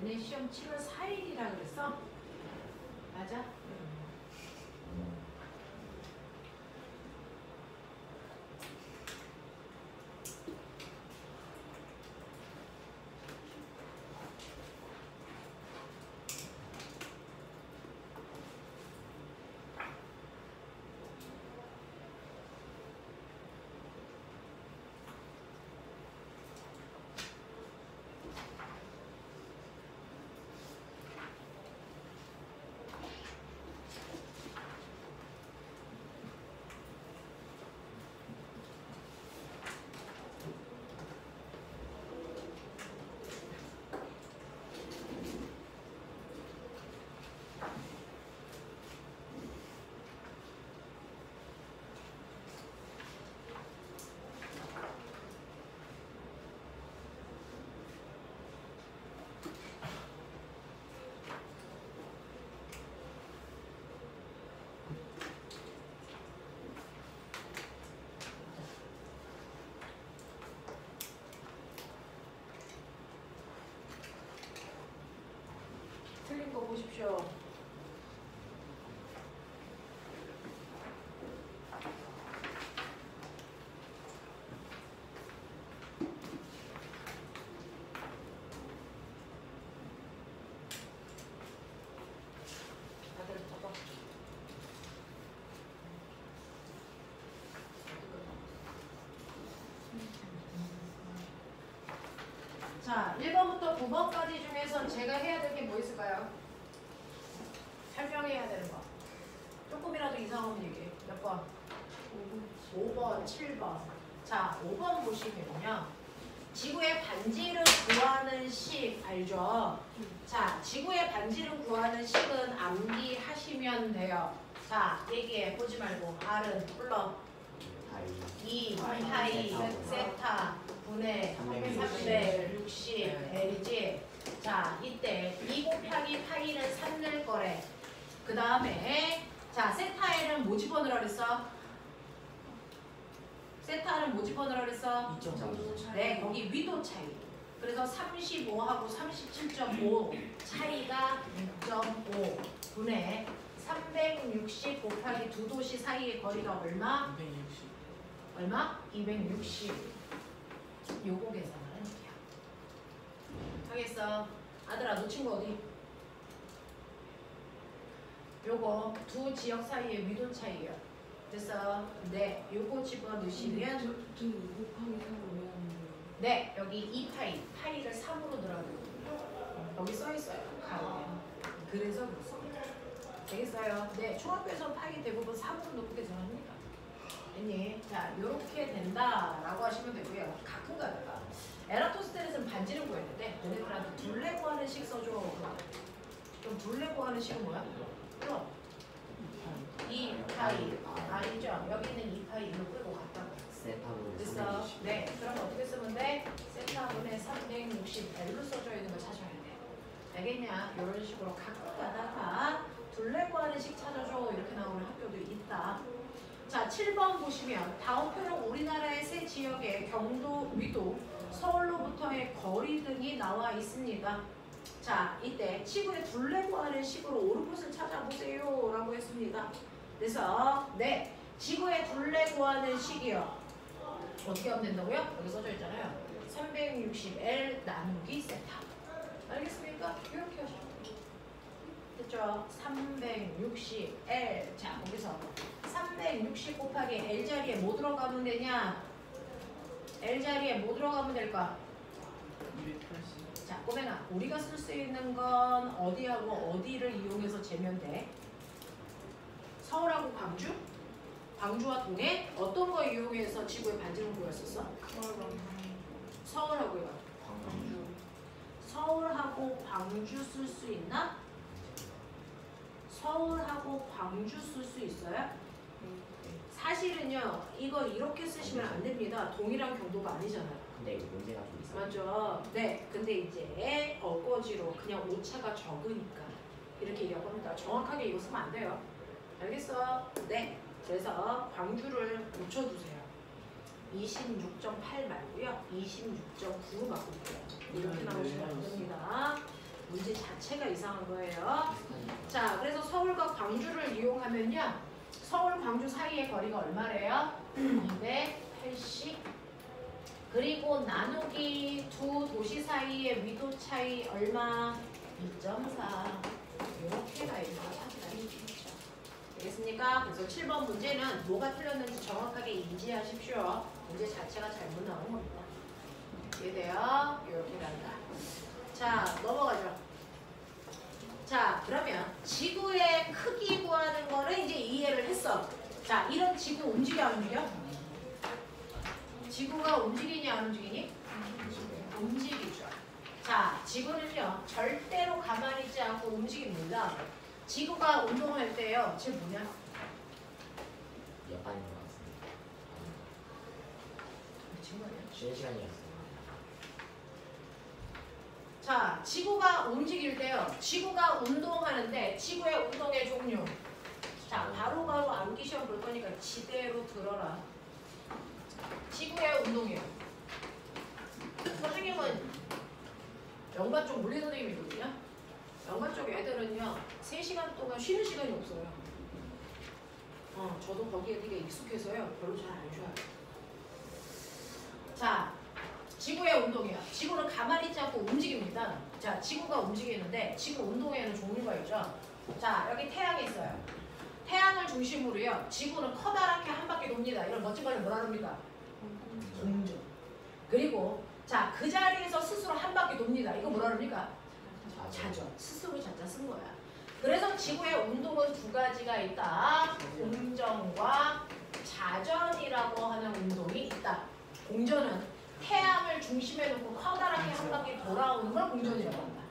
너네 시험 7월 4일이라 그랬어? 맞아? 틀린 거 보십시오. 다들 봐봐. 자, 1번부터 9번까지 중에서 제가 해야 될 게 뭐 있을까요? 설명해야 되는 거. 조금이라도 이상하면 얘기해. 몇 번? 5번, 7번. 자, 5번 보시면요. 지구의 반지름 구하는 식 알죠? 자, 지구의 반지름 구하는 식은 암기하시면 돼요. 자, 얘기해. 보지 말고. R은 불러. 2 파이 세타 분의 360 L이지. 자, 이때 2 곱하기 파이는 3 낼 거래. 그 다음에 자, 세타에는 뭐 집어넣으라 그랬어? 세타는 뭐 집어넣으라 그랬어? 2.5. 네, 거기 위도 차이. 그래서 35하고 37.5 차이가 6.5 분의 360 곱하기 두 도시 사이의 거리가 얼마? 260. 얼마? 260. 요거 계산하는 얘기야. 하겠어? 아들아, 놓친 거 어디? 요거 두 지역 사이의 위도 차이야. 됐어? 네, 요거 집어넣으시면 저 2 곱하기 3을 왜 하는데요? 네, 여기 2파이, 파이를 3으로 넣어요. 여기 써있어요. 가운데. 그래서 그렇습니다. 되겠어요? 네, 중학교에서 파이 대부분 3으로 넣고 계산합니다. 됐니? 자, 요렇게 된다라고 하시면 되고요. 가끔 가다가 에라토스테네스는 반지름 구했는데 너네들한테 둘레 구하는 식 써줘. 그럼 둘레 구하는 식은 뭐야? 그럼 2파이 아니죠? 여기는 2파이 이로 끌고 갔다. 세타로 됐어? 360. 네. 그럼 어떻게 쓰면 돼? 세타분의 360 L로 써져 있는 거 찾아야 돼. 알겠냐? 이런 식으로 가끔 가다가 둘레 구하는 식 찾아줘. 이렇게 나오는 학교도 있다. 자, 7번 보시면 다음 표로 우리나라의 세 지역의 경도, 위도, 서울로부터의 거리 등이 나와 있습니다. 자, 이때 지구의 둘레 구하는 식으로 옳은 것을 찾아보세요 라고 했습니다. 그래서 네, 지구의 둘레 구하는 식이요. 어떻게 하면 된다고요? 여기 써져 있잖아요. 360L 나누기 세타. 알겠습니까? 이렇게 하시면 돼요. 됐죠? 360L. 자, 거기서 360 곱하기 L 자리에 뭐 들어가면 되냐? L 자리에 뭐 들어가면 될까? 280. 자, 꼬맹아, 우리가 쓸 수 있는 건 어디하고 어디를 이용해서 재면 돼? 서울하고 광주? 광주와 동해 어떤 거 이용해서 지구의 반지름 구했었어? 서울하고요. 광주. 서울하고 광주 쓸 수 있나? 서울하고 광주 쓸 수 있어요? 사실은요, 이거 이렇게 쓰시면 안 됩니다. 동이랑 경도가 아니잖아요. 근데 이거 문제가 좀 있어요. 맞죠? 네. 근데 이제 어거지로 그냥 오차가 적으니까 이렇게 얘기할 겁니다. 정확하게 이거 쓰면 안 돼요. 알겠어? 네. 그래서 광주를 붙여주세요. 26.8 말고요. 26.9로 바꿀게요. 이렇게 나오시면 안 됩니다. 문제 자체가 이상한 거예요. 자, 그래서 서울과 광주를 이용하면요. 서울, 광주 사이의 거리가 얼마래요? 280. 그리고 나누기 두 도시 사이의 위도 차이 얼마? 2.4. 이렇게 가 있는 거 확인하면 되겠죠. 되겠습니까? 그래서 7번 문제는 뭐가 틀렸는지 정확하게 인지하십시오. 문제 자체가 잘못 나온 겁니다. 이해돼요? 이렇게 간다. 자, 넘어가죠. 자, 그러면 지구의 크기 구하는 거는 이제 이해를 했어. 자, 이런 지구 움직여 안 움직여? 지구가 움직이냐 안 움직이니? 움직이죠. 자, 지구는요 절대로 가만히 있지 않고 움직입니다. 지구가 운동할 때요, 쟤 뭐냐? 여간인 것 같습니다. 미친 거 아니야? 쉬는 시간이었어요. 자, 지구가 움직일 때요, 지구가 운동하는데 지구의 운동의 종류. 자, 바로바로 암기 시험 볼 거니까 지대로 들어라. 지구의 운동이요. 선생님은 영가 쪽 물리 선생님이거든요. 영가 쪽 애들은요 3시간 동안 쉬는 시간이 없어요. 저도 거기에 되게 익숙해서요 별로 잘 안 쉬어요. 자, 지구의 운동이요. 지구는 가만히 있지 않고 움직입니다. 자, 지구가 움직이는데 지구 운동에는 종류가 있죠. 자, 여기 태양이 있어요. 태양을 중심으로요 지구는 커다랗게 한 바퀴 돕니다. 이런 멋진 걸 뭐라 합니까? 공전. 그리고 자, 그 자리에서 스스로 한 바퀴 돕니다. 이거 뭐라 그럽니까? 자전. 스스로 자자 쓴 거야. 그래서 지구의 운동은 두 가지가 있다. 공전과 자전이라고 하는 운동이 있다. 공전은 태양을 중심에 놓고 커다랗게 한 바퀴 돌아오는 걸 공전이라고 한다.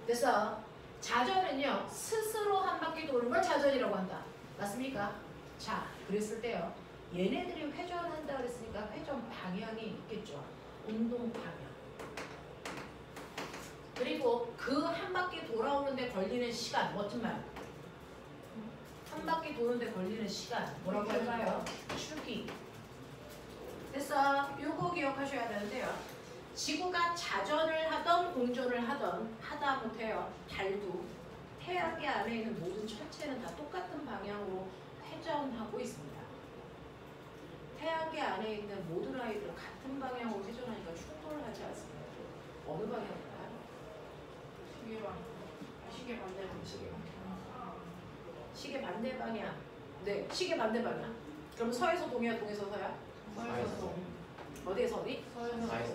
그래서 자전은요 스스로 한 바퀴 도는 걸 자전이라고 한다. 맞습니까? 자, 그랬을 때요 얘네들이 회전한다 그랬으니까 회전 방향이 있겠죠. 운동 방향. 그리고 그 한 바퀴 돌아오는데 걸리는 시간, 멋진 말. 한 바퀴 도는데 걸리는 시간, 뭐라고 할까요? 주기. 그래서 요거 기억하셔야 되는데요. 지구가 자전을 하던 공전을 하던 하다 못해요. 달도 태양계 안에 있는 모든 천체는 다 똑같은 방향으로 회전하고 있습니다. 태양계 안에 있는 모든 아이들은 같은 방향으로 회전하니까 충돌하지 않습니다. 어느 방향일까요? 시계 반대로. 시계 반대 방향. 네, 시계 반대 방향. 그럼 서에서 동이야, 동에서 서야? 서에서. 어디에서 어디? 서에서.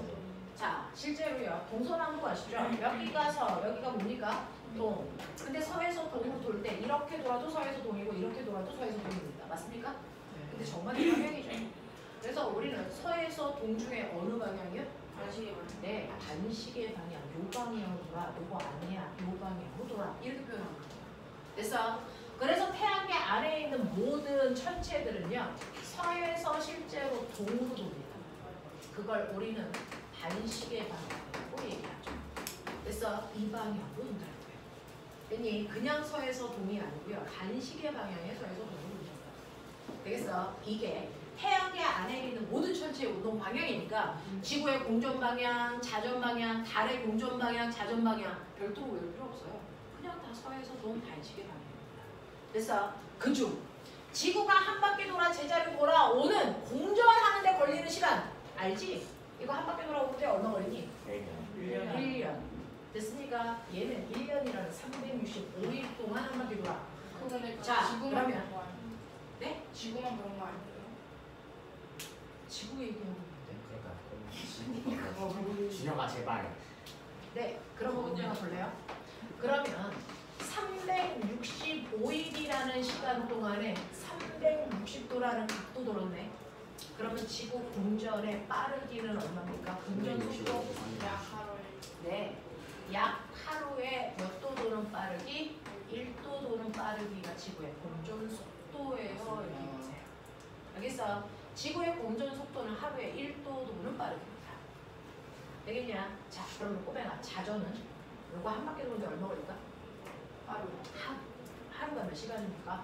자, 실제로요. 동서남북 아시죠? 여기가 서, 여기가 뭡니까? 동. 근데 서에서 동으로 돌 때 이렇게 돌아도 서에서 동이고 이렇게 돌아도 서에서 동입니다. 맞습니까? 근데 정반대 방향이죠. 그래서 우리는 서에서 동 중에 어느 방향이요? 반시계 반대. 네, 반시계 방향. 요 방향으로 돌아. 요거 아니야. 요 방향으로 돌아. 이렇게 표현합니다. 그래서 태양계 안에 있는 모든 천체들은요. 서에서 실제로 동으로 돕니다. 그걸 우리는 반시계 방향이라고 얘기하죠. 그래서 이 방향으로 돈다는 거예요. 그러니 그냥 서에서 동이 아니고요. 반시계 방향에 서에서 동으로 돈다. 되겠어? 이게 태양계 안에 있는 모든 천체의 운동 방향이니까 지구의 공전 방향, 자전 방향, 달의 공전 방향, 자전 방향 별도로 외울 필요 없어요. 그냥 다 서에서 동 반시계 방향입니다. 그래서 그중 지구가 한 바퀴 돌아 제자리로 돌아오는 공전하는데 걸리는 시간 알지? 이거 한 바퀴 돌아오는데 얼마 걸리니? 1년. 됐습니까? 얘는 1년이라는 365일 동안 한 바퀴 돌아. 자, 지구만 그러면. 그런 거 아니에요? 네? 지구만 그런 거 아니에요? 지구 얘기하는 건데. 그러니까 준혁아 제발. 네, 그런 거 문제 하나 볼래요? 그러면 365일이라는 시간 동안에 360도라는 각도 돌았네. 그러면 지구 공전의 빠르기는 얼마입니까? 공전 속도 약 하루에 네, 약 하루에 몇 도 도는 빠르기? 1도 도는 빠르기가 지구의 공전 속도예요. 이렇게 보세요. 알겠어? 지구의 공전 속도는 하루에 1도 도는 빠르기입니다. 되겠냐? 자, 그러면 꼬맹아, 자전은 이거 한 바퀴 도는데 얼마 걸릴까? 하루가 몇 시간입니까?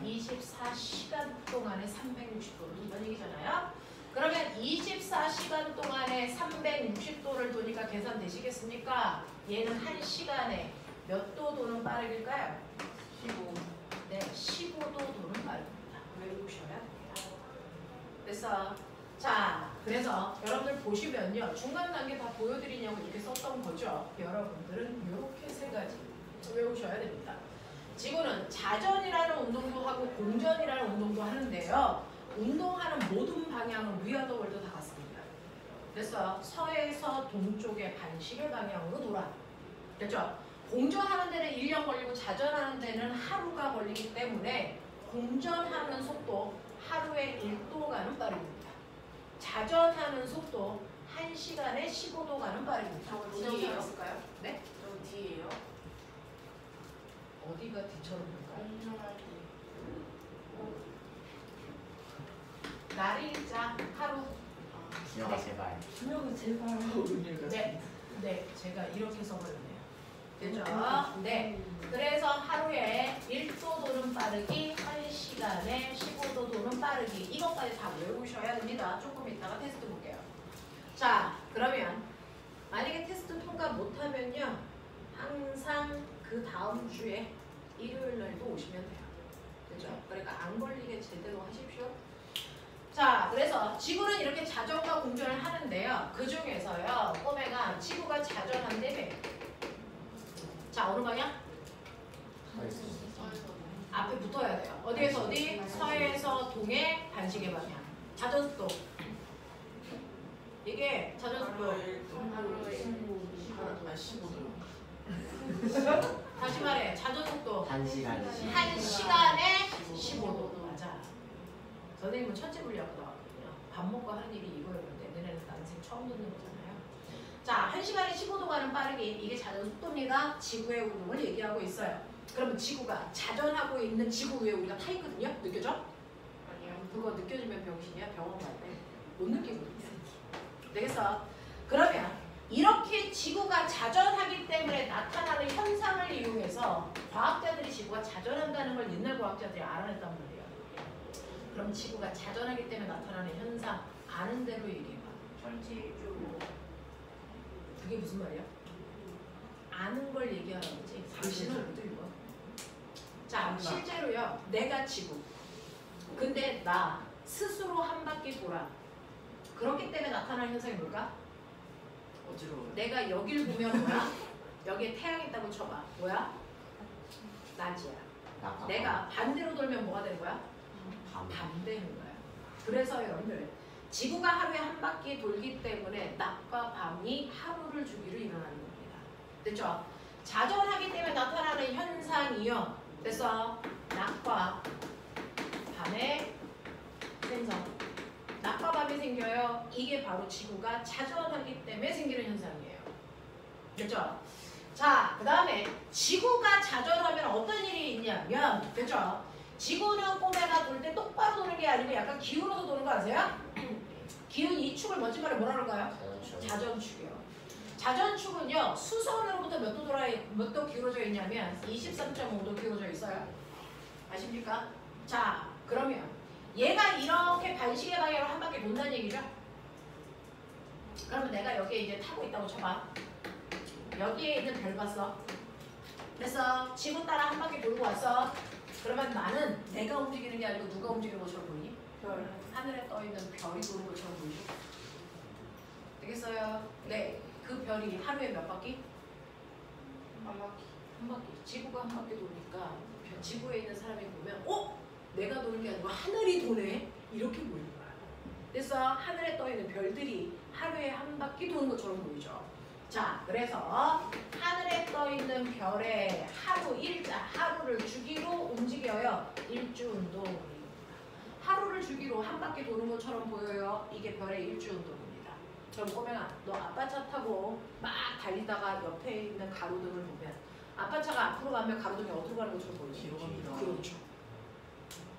24시간 동안에 360도를 돈다는 얘기잖아요. 그러면 24시간 동안에 360도를 도니까 계산되시겠습니까? 얘는 1시간에 몇 도 도는 빠르기일까요? 15. 네, 15도 도는 빠르기입니다. 외우셔야 돼요. 됐어. 자, 그래서 여러분들 보시면요. 중간 단계 다 보여드리냐고 이렇게 썼던 거죠. 여러분들은 이렇게 세 가지 외우셔야 됩니다. 지구는 자전이라는 운동도 하고 공전이라는 운동도 하는데요. 운동하는 모든 방향은 위아더 월드 다 같습니다. 그래서 서에서 동쪽의 반시계 방향으로 돌아. 됐죠? 공전하는 데는 1년 걸리고 자전하는 데는 하루가 걸리기 때문에 공전하는 속도 하루에 1도 가는 빠르기입니다. 자전하는 속도 1시간에 15도 가는 빠르기입니다. 저거 D예요? 있을까요? 네? 저거 D예요? 어디가 D처럼 볼까요? 공정할 때. 날일자 하루. 준혁아 제발. 준혁아 제발. 네, 네, 제가 이렇게 써버렸네요. 됐죠? 네. 그래서 하루에 1도 도는 빠르기, 1시간에 15도 도는 빠르기. 이것까지 다 외우셔야 됩니다. 조금 이따가 테스트 볼게요. 자, 그러면 만약에 테스트 통과 못하면요. 항상 그 다음 주에 일요일 날도 오시면 돼요. 그죠? 그러니까 안 걸리게 제대로 하십시오. 자, 그래서 지구는 이렇게 자전과 공전을 하는데요. 그 중에서요, 꼬매가 지구가 자전한다며. 자, 어느 방향? 앞에 붙어야 돼요. 어디에서 어디? 서에서 동해 반시계 방향. 자전속도. 이게 자전속도. 하루에 15도. 다시 말해. 자전속도. 1시간씩. 1시간에 15도. 맞아. 선생님은 천체 물리학과 나왔거든요. 밥 먹고 하는 일이 이거였는데 너네는 난생 처음 듣는 거잖아요. 자, 1시간에 15도 가는 빠르기. 이게 자전 속도입니다. 지구의 운동을 얘기하고 있어요. 그러면 지구가 자전하고 있는 지구 위에 우리가 타 있거든요. 느껴져? 아니요. 그거 느껴지면 병신이야. 병원 갈 때. 못 느끼거든요. 되겠어? 그러면 이렇게 지구가 자전하기 때문에 나타나는 현상을 이용해서 과학자들이 지구가 자전한다는 걸 옛날 과학자들이 알아냈단 말이에요. 그럼 지구가 자전하기 때문에 나타나는 현상 아는 대로 얘기해봐. 전체적으로 그게 무슨 말이야? 아는 걸 얘기하는 거지. 당신은 못 들고. 자, 실제로요. 내가 지구. 근데 나 스스로 한 바퀴 돌아. 그렇기 때문에 나타나는 현상이 뭘까? 어지러워요. 내가 여길 보면 뭐야? 여기에 태양 있다고 쳐봐. 뭐야? 낮이야. 내가 반대로 돌면 뭐가 되는 거야? 밤 되는 거야. 그래서 여러분들 지구가 하루에 한 바퀴 돌기 때문에 낮과 밤이 하루를 주기로 일어나는 겁니다. 됐죠? 자전하기 때문에 나타나는 현상이요. 됐어? 낮과 밤의 생성. 낮과 밤이 생겨요. 이게 바로 지구가 자전하기 때문에 생기는 현상이에요. 됐죠? 자, 그 다음에 지구가 자전하면 어떤 일이 있냐면, 됐죠? 지구는 꼬매가 돌 때 똑바로 도는 게 아니고 약간 기울어서 도는 거 아세요? 기운 이 축을 멋진 말로 뭐라 그럴까요? 자전축이요. 자전축은요, 수선으로부터 몇 도 몇 도 기울어져 있냐면 23.5도 기울어져 있어요. 아십니까? 자, 그러면 얘가 이렇게 반시계 방향으로 한 바퀴 돈다는 얘기죠? 그러면 내가 여기에 이제 타고 있다고 쳐봐. 여기에 있는 별 봤어. 그래서 지구 따라 한 바퀴 돌고 왔어. 그러면 나는 내가 움직이는 게 아니고 누가 움직이는 것처럼 보이니? 별. 하늘에 떠 있는 별이 도는 것처럼 보이죠? 되겠어요? 네. 그 별이 하루에 몇 바퀴? 한 바퀴. 한 바퀴. 지구가 한 바퀴 도니까 지구에 있는 사람이 보면 내가 도는 게 아니고 하늘이 도네? 이렇게 보이는 거야. 그래서 하늘에 떠 있는 별들이 하루에 한 바퀴 도는 것처럼 보이죠. 자, 그래서 하늘에 떠 있는 별의 하루 일자, 하루를 주기로 움직여요. 일주운동입니다. 하루를 주기로 한 바퀴 도는 것처럼 보여요. 이게 별의 일주운동입니다. 그럼 꼬맹아, 너 아빠 차 타고 막 달리다가 옆에 있는 가로등을 보면 아빠 차가 앞으로 가면 가로등이 어디로 가는 것처럼 보이지? 뒤로 갑니다. 그렇죠.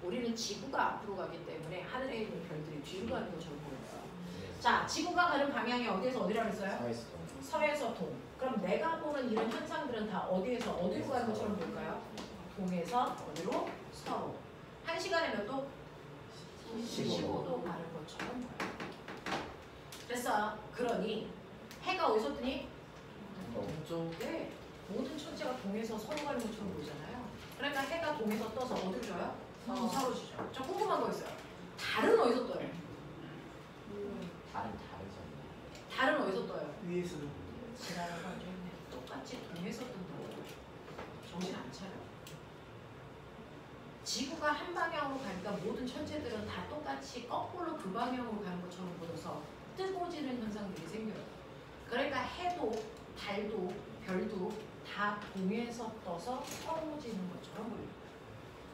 우리는 지구가 앞으로 가기 때문에 하늘에 있는 별들이 뒤로 가는 것처럼 보여요. 자, 지구가 가는 방향이 어디에서 어디라고 했어요? 서있어. 서에서 동. 그럼 내가 보는 이런 현상들은 다 어디에서 어디로 가는 것처럼 보일까요? 동에서 어디로? 서로. 한 시간에 몇 도? 15도 가는 것처럼 보여요. 그래서 그러니 해가 어디서 뜨니? 동쪽에 모든 천체가 동에서 서로 가는 것처럼 보이잖아요. 그러니까 해가 동에서 떠서 어디로 져요? 서로 지죠. 저 궁금한 거 있어요. 달은 어디서 떠요? 다른 다르잖아요. 달은 어디서 떠요? 위에서 지나가는 건 똑같이 동에서 뜬다고. 정신 안 차려. 지구가 한 방향으로 가니까 모든 천체들은 다 똑같이 거꾸로 그 방향으로 가는 것처럼 보여서 뜨고 지는 현상들이 생겨요. 그러니까 해도 달도 별도 다 동에서 떠서 서로 지는 것처럼 보여요.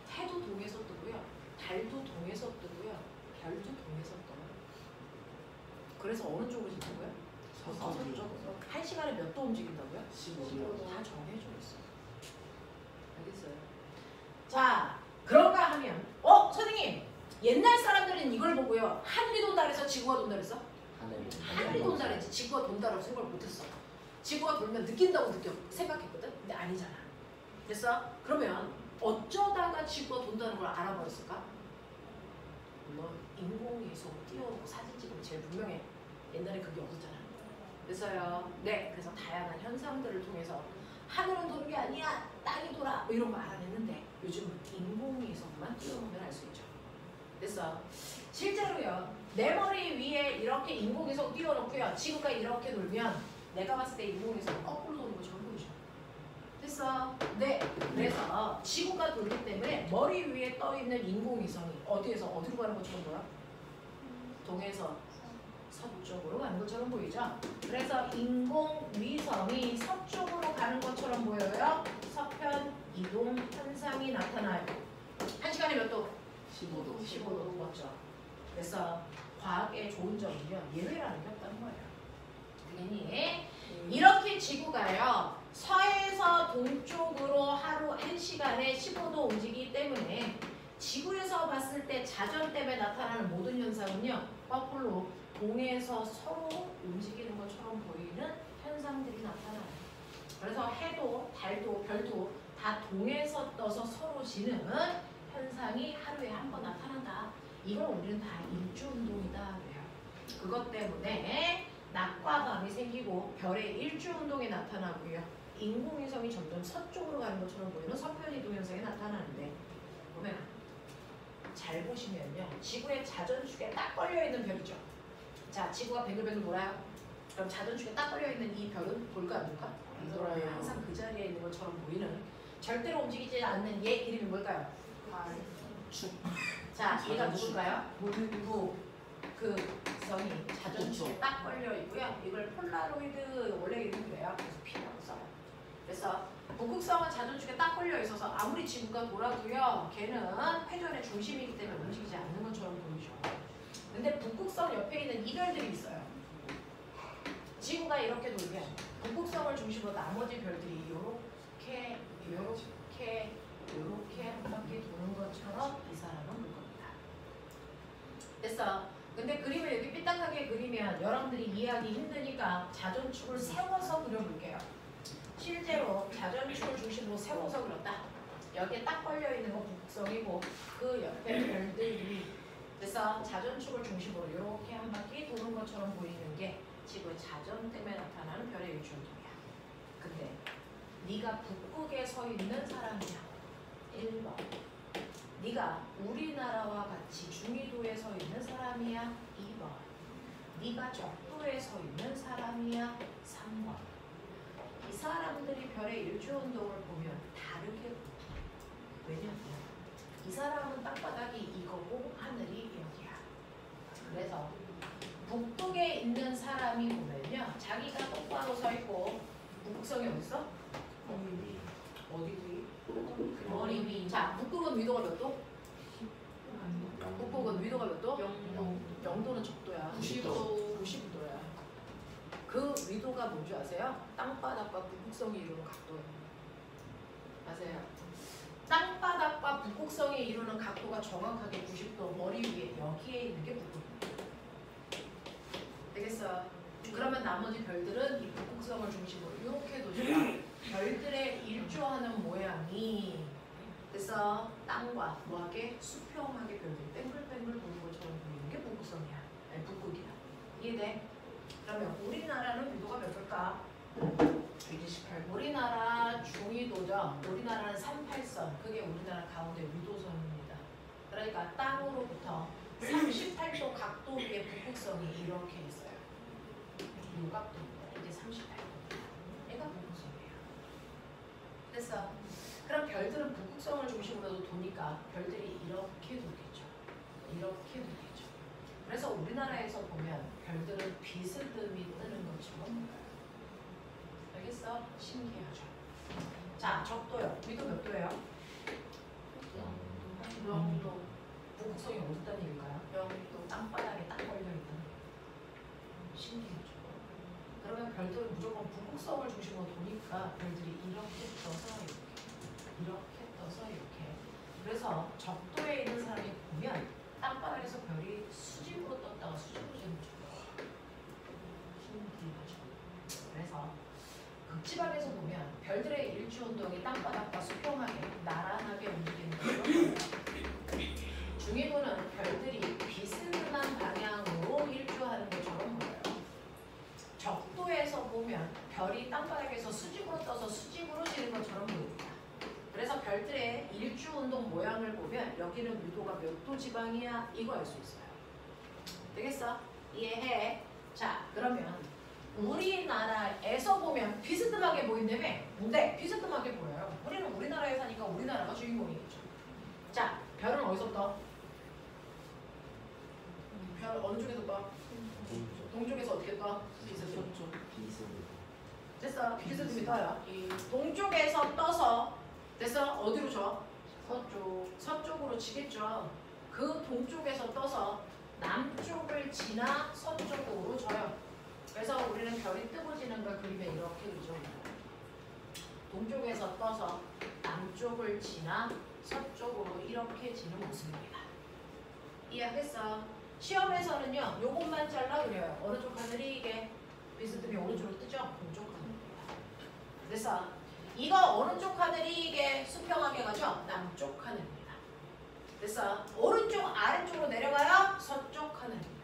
해도 동에서 뜨고요. 달도 동에서 뜨고요. 별도 동에서 떠요. 그래서 어느 쪽으로 지는 서쪽으로. 한 시간에 몇 도 움직인다고요? 15도. 다 정해져 있어요. 알겠어요? 자, 그런가 하면 선생님, 옛날 사람들은 이걸 보고요. 하늘이 돈다 그래서 지구가 돈다 그랬어? 하늘이 돈다 그랬지 지구가 돈다라고 생각을 못했어. 지구가 돌면 느낀다고 생각했거든? 근데 아니잖아. 됐어? 그러면 어쩌다가 지구가 돈다는 걸 알아버렸을까? 물론 인공위성 띄워놓고 사진 찍으면 제일 분명해. 옛날에 그게 없었잖아. 그래서요. 네, 그래서 다양한 현상들을 통해서 하늘은 도는 게 아니야, 땅이 돌아, 뭐 이런 거 알아냈는데 요즘 인공위성만 띄워놓으면 알 수 있죠. 그래서 실제로요, 내 머리 위에 이렇게 인공위성 띄워놓고요, 지구가 이렇게 돌면 내가 봤을 때 인공위성 거꾸로 도는 것처럼 보이죠. 됐어? 네. 그래서 지구가 돌기 때문에 머리 위에 떠 있는 인공위성이 어디에서 어디로 가는 것처럼 보여? 동에서 서쪽으로 가는 것처럼 보이죠? 그래서 인공위성이 서쪽으로 가는 것처럼 보여요. 서편 이동 현상이 나타나요. 한 시간에 몇 도? 15도. 15도 맞죠? 그래서 과학의 좋은 점은요, 예외라는 게 없다는 거예요. 그러니 이렇게 지구가요, 서에서 동쪽으로 하루 1시간에 15도 움직이기 때문에 지구에서 봤을 때 자전 때문에 나타나는 모든 현상은요, 거꾸로 동에서 서로 움직이는 것처럼 보이는 현상들이 나타나요. 그래서 해도 달도 별도 다 동에서 떠서 서로 지는 현상이 하루에 한 번 나타난다. 이걸 우리는 다 일주운동이다 그래요. 그것 때문에 낮과 밤이 생기고 별의 일주운동이 나타나고요. 인공위성이 점점 서쪽으로 가는 것처럼 보이는 서편이동 현상이 나타나는데, 보면 잘 보시면요, 지구의 자전축에 딱 걸려있는 별이죠. 자, 지구가 뱅글뱅글 돌아요. 그럼 자전축에 딱 걸려있는 이 별은 볼까 안 볼까? 안 돌아요. 항상 그 자리에 있는 것처럼 보이는, 절대로 움직이지 않는 얘 이름이 뭘까요? 축. 자, 얘가 누굴까요? 그 성이 자전축에 딱 걸려 있고요. 이걸 폴라로이드, 원래 이름이 그래요. 그래서 P라고 써요. 그래서 북극성은 자전축에 딱 걸려 있어서 아무리 지구가 돌아도요, 걔는 회전의 중심이기 때문에 움직이지 않는 것처럼 보이죠. 근데 북극성 옆에 있는 이별들이 있어요. 지구가 이렇게 돌면 북극성을 중심으로 나머지 별들이 요렇게 한 바퀴 도는 것처럼 이 사람은 돌 겁니다. 됐어. 근데 그림을 이렇게 삐딱하게 그리면 여러분들이 이해하기 힘드니까 자전축을 세워서 그려볼게요. 실제로 자전축을 중심으로 세워서 그렸다. 여기에 딱 걸려있는 건 북극성이고 그 옆에 별들이, 그래서 자전축을 중심으로 이렇게 한 바퀴 도는 것처럼 보이는 게 지구의 자전 때문에 나타나는 별의 일주운동이야. 근데 네가 북극에 서 있는 사람이야. 1번. 네가 우리나라와 같이 중위도에 서 있는 사람이야. 2번. 네가 적도에 서 있는 사람이야. 3번. 이 사람들이 별의 일주운동을 보면 다르게 보여. 왜냐면 이 사람은 땅바닥이 이거고 하늘이 여기야. 그래서 북극에 있는 사람이 보면요. 자기가 똑바로 서 있고 북극성이 어디 있어? 어디 위? 머리 위. 자, 북극은 위도가 몇 도? 북극은 위도가 몇 도? 0도. 0도는 적도야. 90도. 90도야. 그 위도가 뭔지 아세요? 땅바닥과 북극성이 이루는 각도예요. 아세요? 땅바닥과 북극성이 이루는 각도가 정확하게 90도 머리 위에 여기에 있는 게 북극이에요. 되겠어? 그러면 나머지 별들은 이 북극성을 중심으로 이렇게 도시가 별들의 일조하는 모양이 그래서 땅과 뭐하게 수평하게 별들이 뱅글뱅글 도는 것처럼 보이는 게 북극성이야. 아니 북극이야. 이해돼? 그러면 우리나라는 위도가 몇 도일까? 128. 우리나라 중위도죠. 우리나라는 38선. 그게 우리나라 가운데 위도선입니다. 그러니까 땅으로부터 38도 각도 위에 북극성이 이렇게 있어요. 이 각도입니다. 이게 38도입니다. 얘가 북극성이에요. 됐어. 그럼 별들은 북극성을 중심으로 도니까 별들이 이렇게 돌겠죠. 이렇게 돌겠죠. 그래서 우리나라에서 보면 별들은 비스듬히 뜨는 것처럼 보여요. 알겠어? 신기하죠. 자, 적도요. 위도 몇 도예요? 0도. 북극성이 어디 있다는 얘기일까요? 0도. 땅바닥에 딱 걸려있다는 신기하죠. 그러면 별들은 무조건 북극성을 중심으로 도니까 별들이 이렇게 떠서 이렇게 떠서 이렇게. 그래서 적도에 있는 사람이 보면 땅바닥에서 별이 수직으로 떴다가 수직으로 지는 거죠. 신기하죠. 그래서 극지방에서 보면 별들의 일주운동이 땅바닥과 수평하게 나란하게 움직이는 것으로 중위도는 별들이 비스듬한 방향으로 일주하는 것처럼 보여요. 적도에서 보면 별이 땅바닥에서 수직으로 떠서 수직으로 지는 것처럼 보입니다. 그래서 별들의 일주운동 모양을 보면 여기는 위도가 몇 도 지방이야? 이거 알 수 있어요. 되겠어? 이해해? 자, 그러면 우리나라에서 보면 비스듬하게 보인다며? 네, 비스듬하게 보여요. 우리는 우리나라에 사니까 우리나라가 주인공이겠죠. 자, 별은 어디서 떠? 별 어느 쪽에서 떠? 동쪽에서 어떻게 떠? 비스듬. 됐어? 비스듬히 떠요. 이 동쪽에서 떠서 됐어? 어디로 져? 서쪽. 서쪽으로 치겠죠. 그 동쪽에서 떠서 남쪽을 지나 서쪽으로 져요. 그래서 우리는 별이 뜨고 지는 걸 그림에 이렇게 그려줍니다. 동쪽에서 떠서 남쪽을 지나 서쪽으로 이렇게 지는 모습입니다. 이해하겠어? 시험에서는요, 요것만 잘라 그려요. 어느 쪽 하늘이 이게 비스듬히 오른쪽으로 뜨죠? 동쪽 하늘입니다. 그래서 이거 오른쪽 하늘이 이게 수평하게 가죠? 남쪽 하늘입니다. 그래서 오른쪽 아래쪽으로 내려가요? 서쪽 하늘입니다.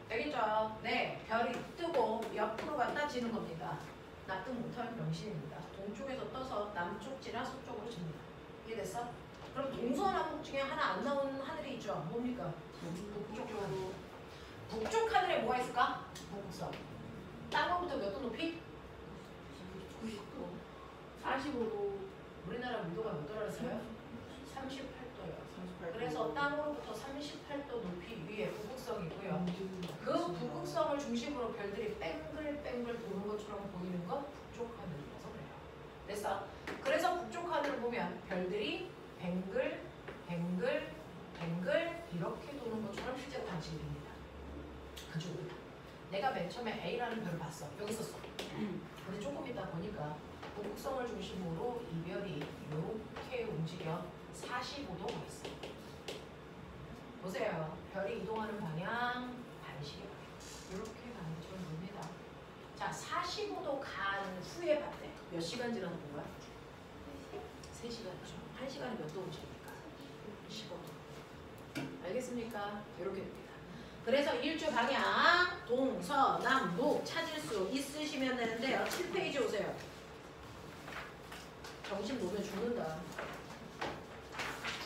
되겠죠? 네, 별이 뜨고 옆으로 갔다 지는 겁니다. 납득 못할 명심입니다. 동쪽에서 떠서 남쪽 지나 서쪽으로 집니다. 이해됐어? 그럼 동서남북 중에 하나 안 나오는 하늘이 있죠? 뭡니까? 북쪽 하늘. 북쪽 하늘에 뭐가 있을까? 북극성. 땅으로부터 몇 도 높이? 90도. 45도. 우리나라 위도가 몇 도라 그랬어요? 38도요. 그래서 땅으로부터 38도 높이 위에 북극성이고요. 그 북극성을 중심으로 별들이 뺑글뺑글 도는 것처럼 보이는 건 북쪽 하늘이라서 그래요. 그래서 북쪽 하늘을 보면 별들이 뱅글 이렇게 도는 것처럼 실제로 관측이 됩니다. 그쪽으로. 내가 맨 처음에 A라는 별을 봤어. 여기 있었어. 근데 조금 있다 보니까 북극성을 중심으로 이 별이 이렇게 움직여 45도가 있어. 보세요. 별이 이동하는 방향, 반시계 방향. 이렇게 가는 것처럼 보입니다. 자, 45도 간 후에 봤대. 몇 시간 지나서 본 거야? 3시간이죠. 1시간에 몇 도 움직입니까? 15도. 알겠습니까? 이렇게 됩니다. 그래서 일주 방향, 동서남북 찾을 수 있으시면 되는데요. 7페이지 오세요. 정신 놓으면 죽는다.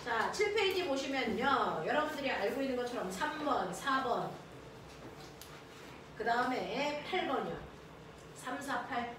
자, 7페이지 보시면요. 여러분들이 알고 있는 것처럼 3번, 4번, 그 다음에 8번이요. 3, 4, 8.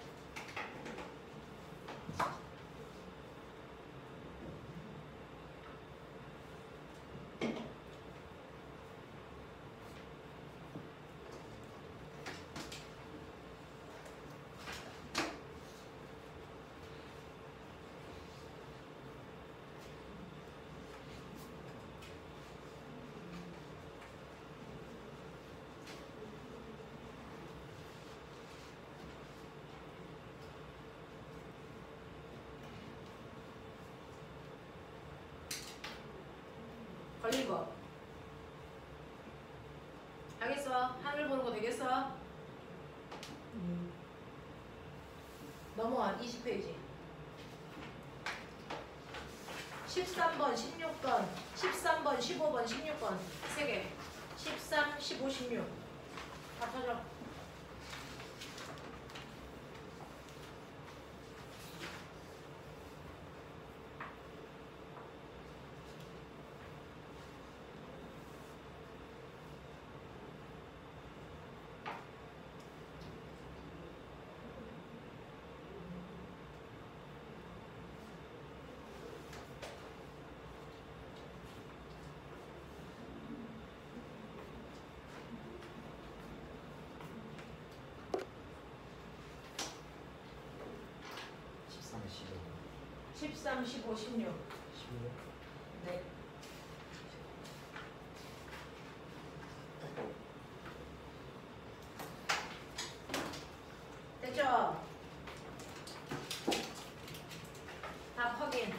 걸린 거. 알겠어? 하늘 보는 거 되겠어? 넘어와 20페이지. 13번, 16번, 13번, 15번, 16번 3개. 13, 15, 16. 다 터져. 십삼, 십오. 13, 15, 16. 16. 네. 됐죠? 답 확인.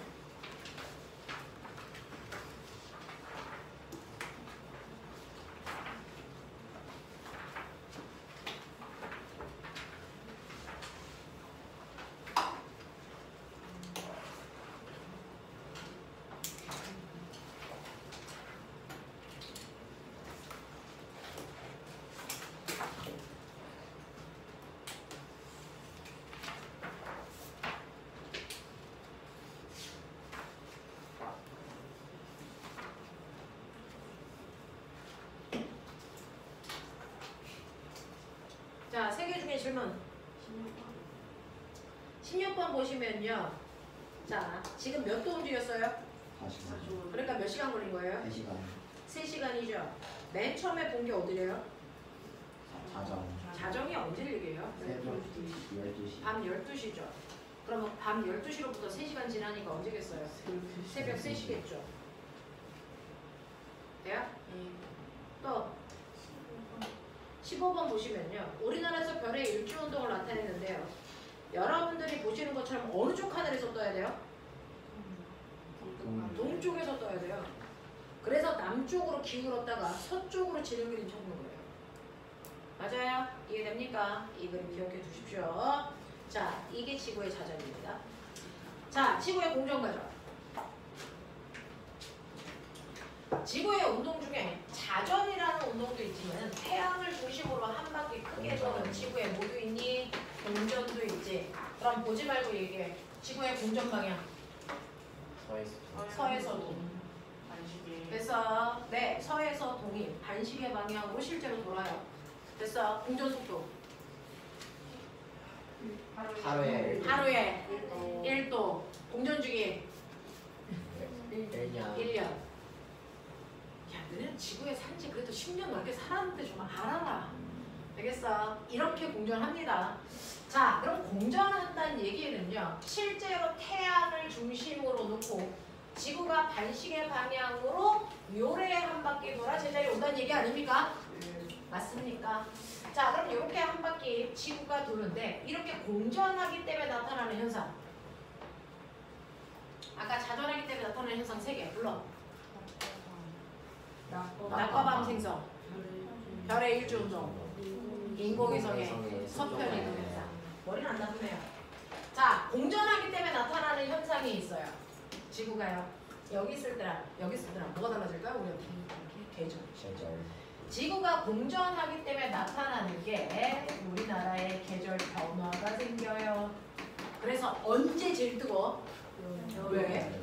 자, 3개 중에 질문. 16번 보시면요. 자, 지금 몇 도 움직였어요? 40분. 그러니까 몇 시간 걸린 거예요? 3시간. 3시간이죠. 맨 처음에 본 게 어디래요? 자정. 자정이 언제 얘기해요? 새벽 12시. 밤 12시죠. 그러면 밤 12시로부터 3시간 지나니까 언제겠어요? 새벽 3시겠죠. 돼요? 또 15번 보시면요. 우리나라에서 별의 일주운동을 나타내는데요. 여러분들이 보시는 것처럼 어느 쪽 하늘에서 떠야 돼요? 동쪽에서 떠야 돼요. 그래서 남쪽으로 기울었다가 서쪽으로 지름길이 쳐는 거예요. 맞아요? 이해됩니까? 이 그림 기억해 두십시오. 자, 이게 지구의 자전입니다. 자, 지구의 공정과정. 지구의 운동 중에 자전이라는 운동도 있지만 태양을 중심으로 한 바퀴 크게 도는 지구에 뭐도 있니? 공전도 있지. 그럼 보지 말고 얘기해. 지구의 공전 방향. 서에서 동. 됐어. 네, 서에서 동이 반시계 방향으로 실제로 돌아요. 됐어. 공전 속도. 하루에 1도. 공전 주기 1년. 1년. 야, 너네는 지구에 산지 그래도 10년 넘게 살았는데 좀 알아라. 되겠어? 이렇게 공전합니다. 자, 그럼 공전한다는 얘기는요. 실제로 태양을 중심으로 놓고 지구가 반시계 방향으로 요래 한 바퀴 돌아 제자리에 온다는 얘기 아닙니까? 맞습니까? 자, 그럼 이렇게 한 바퀴 지구가 도는데 이렇게 공전하기 때문에 나타나는 현상. 아까 자전하기 때문에 나타나는 현상 3개. 불러. 낮과 밤 생성, 별의 일주운동, 인공위성의 서편 이동 현상. 머리는 안 나쁘네요. 자, 공전하기 때문에 나타나는 현상이 있어요. 지구가요. 여기 있을 때랑 여기 있을 때랑 뭐가 달라질까요? 우리 계절. 지구가 공전하기 때문에 나타나는 게 우리나라의 계절 변화가 생겨요. 그래서 언제 제일 뜨거워? 왜?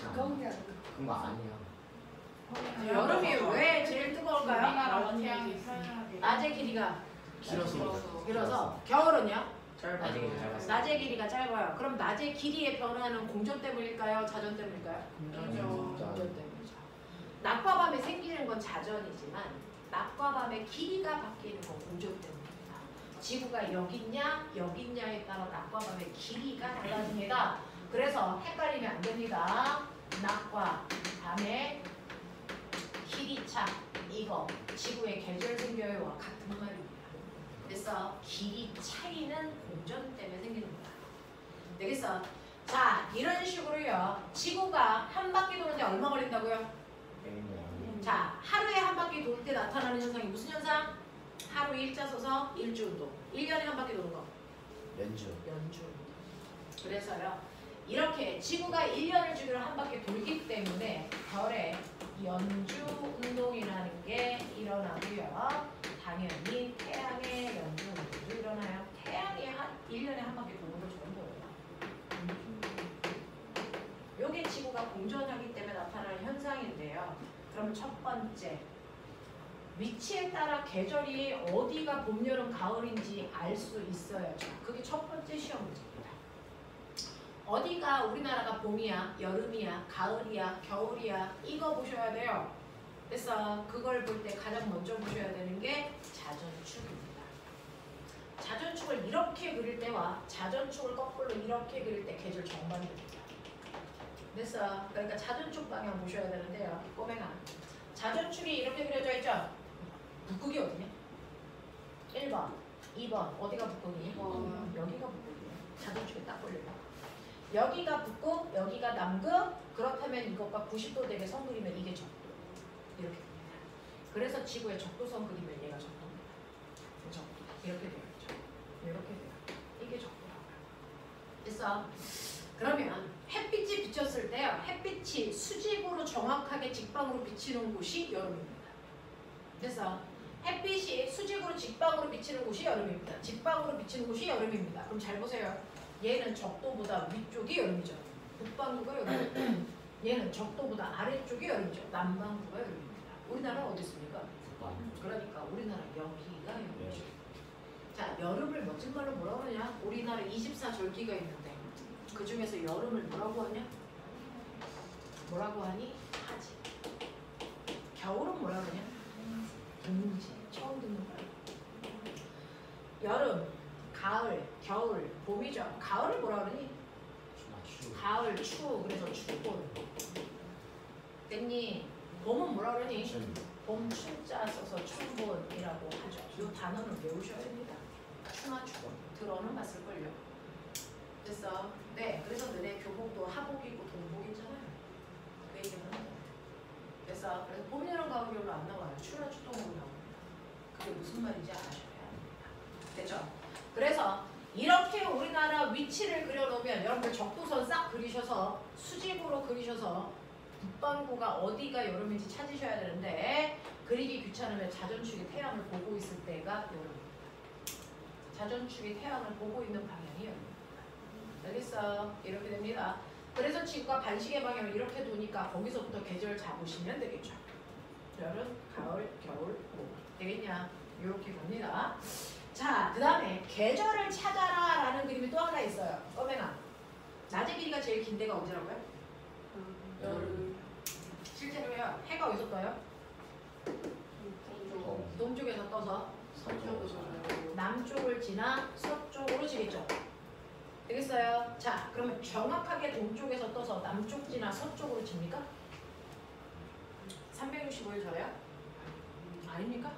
가까운 게 아니고 그런 거 아니야. 여름이 왜 제일 뜨거울까요? 낮의 길이가 길어서. 겨울은요? 낮에 길이 짧았어. 낮의 길이가 짧아요. 그럼 낮의 길이의 변화는 공전 때문일까요? 자전 때문일까요? 공전 때문이죠. 낮과 밤에 생기는 건 자전이지만 낮과 밤의 길이가 바뀌는 건 공전 때문입니다. 지구가 여기 있냐 여기 있냐에 따라 낮과 밤의 길이가 달라집니다. 그래서 헷갈리면 안 됩니다. 낮과 밤의 길이차, 이거 지구의 계절 생겨요와 같은 말입니다. 그래서 길이 차이는 공전 때문에 생기는 거다. 되겠습니까? 되겠어? 자, 이런 식으로요. 지구가 한 바퀴 도는데 얼마 걸린다고요? 자, 하루에 한 바퀴 돌 때 나타나는 현상이 무슨 현상? 하루 일자 서서 일주운동. 1년에 한 바퀴 도는 거. 연주. 연주운동. 그래서요. 이렇게 지구가 1년을 주기로 한 바퀴 돌기 때문에 별에 연주운동이라는 게 일어나고요. 당연히 태양의 연주운동도 일어나요. 태양이 1년에 한 바퀴 도는 걸 저런 거예요. 요게 지구가 공전하기 때문에 나타나는 현상인데요. 그럼 첫 번째, 위치에 따라 계절이 어디가 봄, 여름, 가을인지 알 수 있어야죠. 그게 첫 번째 시험 문제입니다. 어디가 우리나라가 봄이야, 여름이야, 가을이야, 겨울이야 이거 보셔야 돼요. 그래서 그걸 볼 때 가장 먼저 보셔야 되는 게 자전축입니다. 자전축을 이렇게 그릴 때와 자전축을 거꾸로 이렇게 그릴 때 계절 정반대입니다. 그래서 그러니까 자전축 방향 보셔야 되는데요. 꼬맹아, 자전축이 이렇게 그려져 있죠? 북극이 어디냐? 1번, 2번 어디가 북극이니? 여기가 북극이에요. 자전축에 딱 걸려요. 여기가 북극, 여기가 남극. 그렇다면 이것과 90도 되게 선 그리면 이게 적도. 이렇게 됩니다. 그래서 지구에 적도선 그리면 얘가 적도입니다. 적도. 이렇게 되어 있죠. 이렇게 돼요. 이게 적도라고요. 그래서 그러면 햇빛이 비쳤을 때요. 햇빛이 수직으로 정확하게 직방으로 비치는 곳이 여름입니다. 그래서 햇빛이 수직으로 직방으로 비치는 곳이 여름입니다. 직방으로 비치는 곳이 여름입니다. 그럼 잘 보세요. 얘는 적도보다 위쪽이 여름이죠. 북반구가 여름입니다. 얘는 적도보다 아래쪽이 여름이죠. 남반구가 여름입니다. 우리나라는 어디 있습니까? 그러니까 우리나라 여기가 여름이죠. 자, 여름을 멋진 말로 뭐라고 하냐? 우리나라 24절기가 있는데 그 중에서 여름을 뭐라고 하냐? 뭐라고 하니? 하지. 겨울은 뭐라고 하냐? 봄지. 처음 듣는 거예요. 여름, 가을, 겨울, 봄이죠. 가을을 뭐라 그러니? 가을, 추. 그래서 추볼. 됐니? 봄은 뭐라 그러니? 봄 추자 써서 춘본이라고 하죠. 이 단어는 외우셔야 됩니다. 추나 추본. 들어는 봤을걸요. 그래서 네, 그래서 너네 교복도 하복이고 동복이잖아요. 그 얘기는 하는 거예요. 그래서 봄, 여름, 가을, 겨울로 안 나와요. 추나 추동으로 나옵니다. 그게 무슨 말인지 아셔야 합니다. 됐죠? 그래서 이렇게 우리나라 위치를 그려놓으면 여러분들 적도선 싹 그리셔서 수직으로 그리셔서 북반구가 어디가 여름인지 찾으셔야 되는데 그리기 귀찮으면 자전축이 태양을 보고 있을 때가 여름입니다. 자전축이 태양을 보고 있는 방향이 여름입니다. 알겠어? 이렇게 됩니다. 그래서 지구가 반시계 방향을 이렇게 도니까 거기서부터 계절 잡으시면 되겠죠. 여름, 가을, 겨울, 봄. 되겠냐? 이렇게 갑니다. 자, 그 다음에 계절을 찾아라 라는 그림이 또 하나 있어요. 꺼맹아. 낮의 길이가 제일 긴 데가 언제라고요? 여름. 실제로요. 해가 어디서 떠요? 동쪽에서 떠서 남쪽을 지나 서쪽으로 지겠죠. 되겠어요? 자, 그러면 정확하게 동쪽에서 떠서 남쪽 지나 서쪽으로 집니까? 365일 저요? 아닙니까?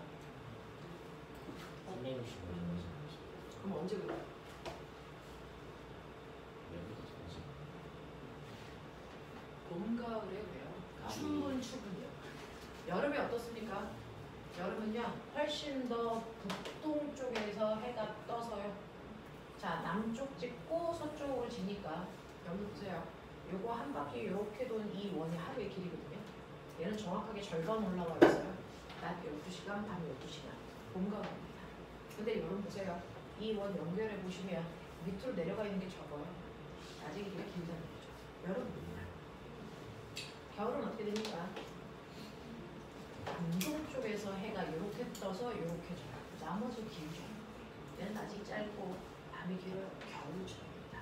365일. 그럼 언제 그래요? 봄, 가을에 그래요. 춘분, 추분이요. 여름에 어떻습니까? 여름은요, 훨씬 더 북동쪽에서 해가 떠서요. 자, 남쪽 찍고 서쪽으로 지니까 여기 보세요. 요거 한 바퀴 이렇게 돈 이 원이 하루의 길이거든요. 얘는 정확하게 절반 올라와 있어요. 낮 12시간, 밤 12시간. 봄, 가을입니다. 근데 여러분 보세요. 이 원 연결해 보시면 밑으로 내려가 있는 게 적어요. 낮의 길이가 길다는 거죠. 여름입니다. 겨울은 어떻게 됩니까? 남동 쪽에서 해가 이렇게 떠서 이렇게 져요. 나머지 길죠. 얘는 아직 짧고 밤이 길어요. 겨울철입니다.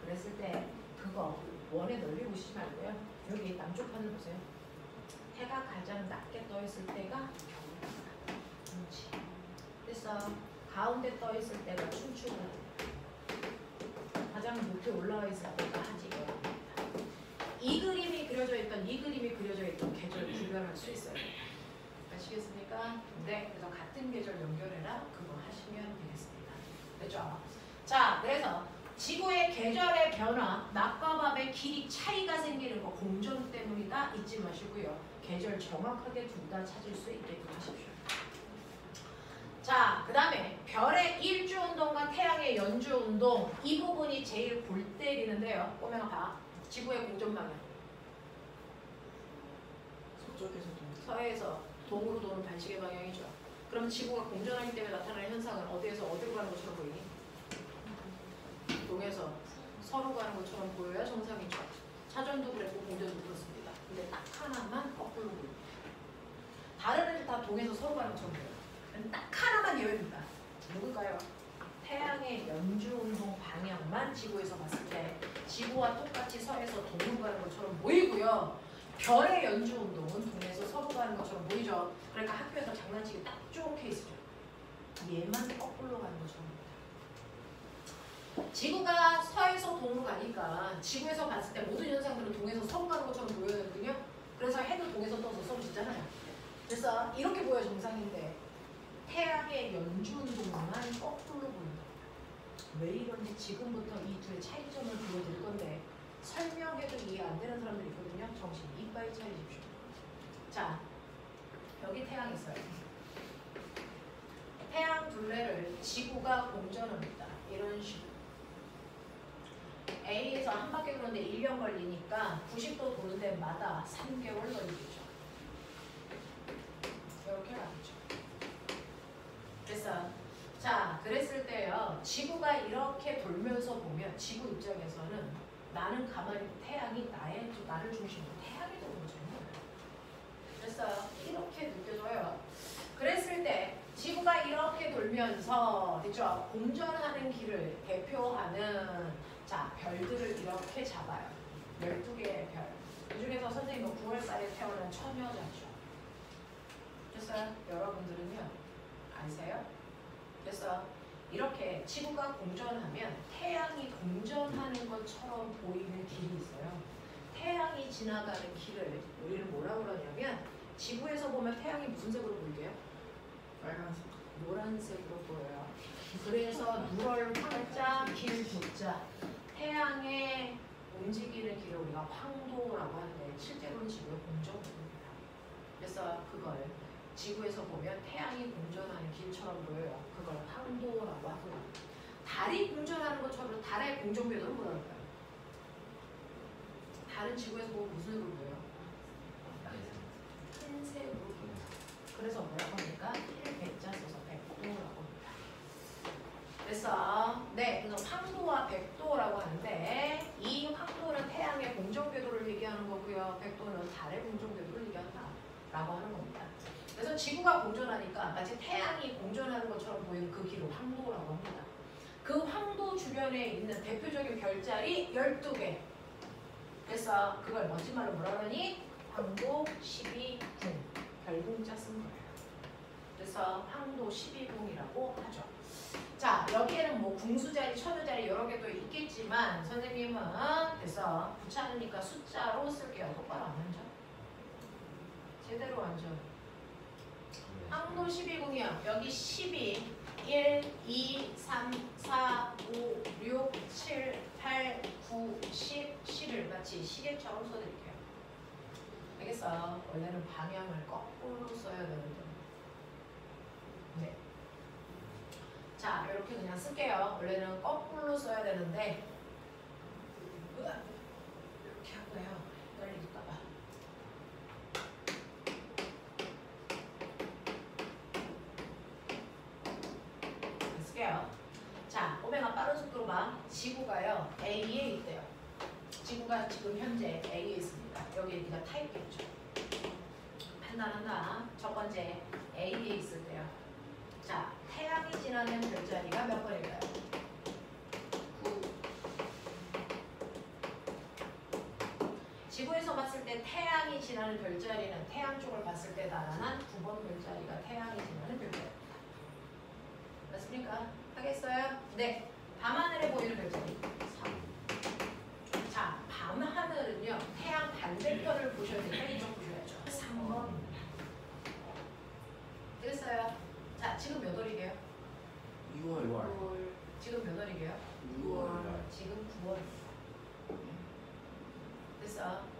그랬을 때 그거 원의 넓이 보시지 말고요. 여기 남쪽 하늘 보세요. 해가 가장 낮게 떠 있을 때가 겨울입니다. 그렇지. 그래서 가운데 떠 있을 때가 춘추고 가장 높게 올라와 있을 때가 하지거입니다. 이 그림이 그려져 있던 계절 구별할 수 있어요. 아시겠습니까? 네, 그래서 같은 계절 연결해라 그거 하시면 되겠습니다. 됐죠? 자, 그래서 지구의 계절의 변화, 낮과 밤의 길이 차이가 생기는 거 공전 때문이다 잊지 마시고요. 계절 정확하게 둘 다 찾을 수 있게끔 하십시오. 자, 그 다음에 별의 일주운동과 태양의 연주운동 이 부분이 제일 골 때리는데요. 꼬맹아 봐. 지구의 공전 방향. 서쪽에서 좀 서해에서 동으로 도는 반시계 방향이죠. 그럼 지구가 공전하기 때문에 나타나는 현상은 어디에서 어디로 가는 것처럼 보이니? 동에서 서로 가는 것처럼 보여야 정상이죠. 차전도 그랬고 공전도 그렇습니다. 근데 딱 하나만 거꾸로 보입니다. 다른 애들 다 동에서 서로 가는 것처럼 보여요. 딱 하나만 예외입니다. 누굴까요? 태양의 연주운동 방향만 지구에서 봤을 때 지구와 똑같이 서에서 동으로 가는 것처럼 보이고요. 별의 연주운동은 동에서 서로 가는 것처럼 보이죠. 그러니까 학교에서 장난치기 딱 좋은 케이스죠. 얘만 거꾸로 가는 것처럼 보입니다. 지구가 서에서 동으로 가니까 지구에서 봤을 때 모든 현상들은 동에서 서로 가는 것처럼 보여거든요. 그래서 해도 동에서 떠서 서로 지잖아요. 그래서 이렇게 보여 정상인데 태양의 연주운동만 거꾸로 보인다. 왜 이런지 지금부터 이 둘의 차이점을 보여드릴 건데 설명해도 이해 안 되는 사람들이 있거든요. 정신 이빨 차리십시오. 자, 여기 태양 있어요. 태양 둘레를 지구가 공전합니다. 이런 식으로. A에서 한 바퀴 도는데 1년 걸리니까 90도 도는 데마다 3개월 걸리겠죠. 이렇게 나오죠. 그래서 자, 그랬을 때요. 지구가 이렇게 돌면서 보면 지구 입장에서는 나는 가만히 태양이 나를 중심으로 태양이 도는 거잖아요. 그래서 이렇게 느껴져요. 그랬을 때 지구가 이렇게 돌면서 그렇죠? 공전하는 길을 대표하는 자 별들을 이렇게 잡아요. 12개의 별. 그 중에서 선생님은 9월달에 태어난 처녀자죠. 그래서 여러분들은요 아세요? 그래서 이렇게 지구가 공전하면 태양이 공전하는 것처럼 보이는 길이 있어요. 태양이 지나가는 길을 우리는 뭐라고 그러냐면 지구에서 보면 태양이 무슨 색으로 보이게요? 빨간색. 노란색으로 보여요. 그래서 누럴 황자, 길 도자. 태양의 움직이는 길을 우리가 황도라고 하는데 실제로는 지구의 공전입니다. 그래서 그걸 지구에서 보면 태양이 공전하는 길처럼 보여요. 그걸 황도라고 하고요. 달이 공전하는 것처럼 달의 공전 궤도는 뭐라고 할까요? 달은 지구에서 보면 무슨 색으로 보여요? 흰색으로 보여요. 그래서 뭐라고 합니까? 1백자 써서 백도라고 합니다. 그래서 그래서 황도와 백도라고 하는데 이 황도는 태양의 공전 궤도를 얘기하는 거고요. 백도는 달의 공전 궤도를 얘기한다라고 하는 겁니다. 그래서 지구가 공전하니까 마치 태양이 공전하는 것처럼 보이는 그 길을 황도라고 합니다. 그 황도 주변에 있는 대표적인 별자리 12개. 그래서 그걸 멋진 말로 뭐라 그러니? 황도 12궁. 별궁자 쓴 거예요. 그래서 황도 12궁이라고 하죠. 자, 여기에는 뭐 궁수자리, 천우자리 여러 개도 있겠지만 선생님은 그래서 귀찮으니까 숫자로 쓸게요. 똑바로 안 앉아? 제대로 앉아. 황도 12궁이요. 여기 12, 1, 2, 3, 4, 5, 6, 7, 8, 9, 10, 10을 마치 시계처럼 써드릴게요. 알겠어? 원래는 방향을 거꾸로 써야 되는데. 네. 자, 이렇게 그냥 쓸게요. 원래는 거꾸로 써야 되는데 이렇게 하고요. 헷갈릴까봐. 쓸게요. 자, 오메가 빠른 속도로 봐. 지구가요. A에 있대요. 지구가 지금 현재 A에 있습니다. 여기에 네가 타입겠죠. 판단한다. 첫 번째 A에 있을 때요. 자, 태양이 지나는 별자리가 몇 번일까요? 9. 지구에서 봤을 때 태양이 지나는 별자리는 태양 쪽을 봤을 때 나타난 9번 별자리가 태양이 지나는 별자리입니다. 맞습니까? 하겠어요? 네. 밤하늘에 보이는 별자리 3. 자, 밤하늘은요. 태양 반대편을 보셔야 되니까 이쪽 보셔야죠. 3번. 됐어요? 자, 지금 몇 월이게요? 6월. 지금 몇 월이게요? 6월.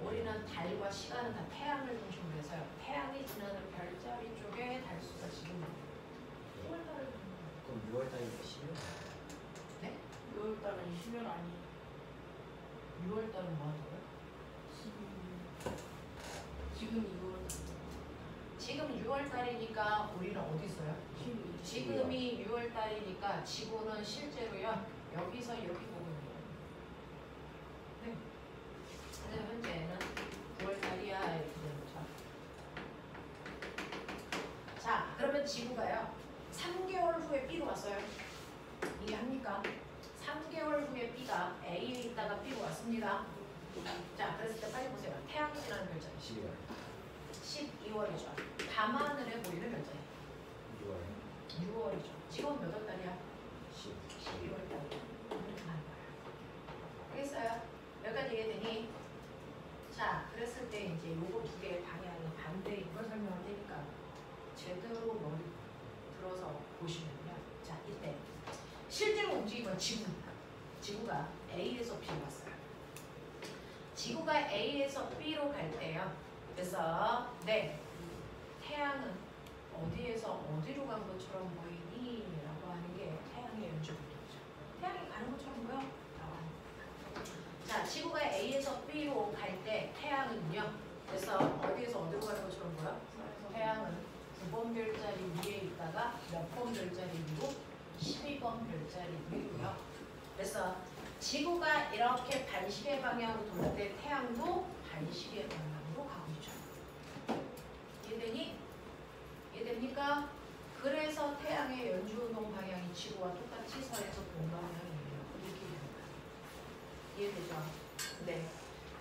우리는 달과 시간은 다 태양을 중심으로 해서요. 태양이 지나는 별자리 쪽에 달수가 지금 6월달을 그럼 6월달이니까 10월. 네? 6월달은 10월 아니에요. 6월달은 뭐 하더라고요? 지금 2월. 지금 6월달이니까 우리는 어디 있어요? 12. 지금이 6월달이니까 지구는 실제로요. 여기서 이렇게 보고 있는 거예요. 네. 근데 현재는 9월달이야 이렇게 되는 거죠. 자, 그러면 지구가요. 3개월 후에 B로 왔어요. 이해합니까? 3개월 후에 B가 A에 있다가 B로 왔습니다. 자, 그랬을 때 빨리 보세요. 태양이 지나는 별자리 12월. 12월이죠. 밤하늘에 보이는 별자리 6월. 6월이죠. 지금 몇 월 달이야? 12월. 12월 달이야. 이렇게 가는 거야. 알겠어요? 여기까지 이해되니? 자, 그랬을 때 이제 요거 두 개의 방향이 반대인 걸 설명을 테니까 제대로 머리 들어서 보시면요. 자, 이때 실제로 움직인 건 지구입니다. 지구가 A에서 B로 왔어요. 지구가 A에서 B로 갈 때요. 그래서 네, 태양은 어디에서 어디로 간 것처럼 보이니? 라고 하는 게 태양의 연주분이죠. 태양이 가는 것처럼 보여? 라고 하는 겁니다. 자, 지구가 A에서 B로 갈 때 태양은요. 그래서 어디에서 어디로 가는 것처럼 보여? 태양은 9번 별자리 위에 있다가 몇 번 별자리 위로? 12번 별자리 위로요. 그래서 지구가 이렇게 반시계 방향으로 돌 때 태양도 반시계 방향으로 가고 있죠. 이해되니? 이해됩니까? 그래서 태양의 연주운동 방향이 지구와 똑같이 서에서 동방향이에요. 이렇게 됩니다. 이해되죠? 네.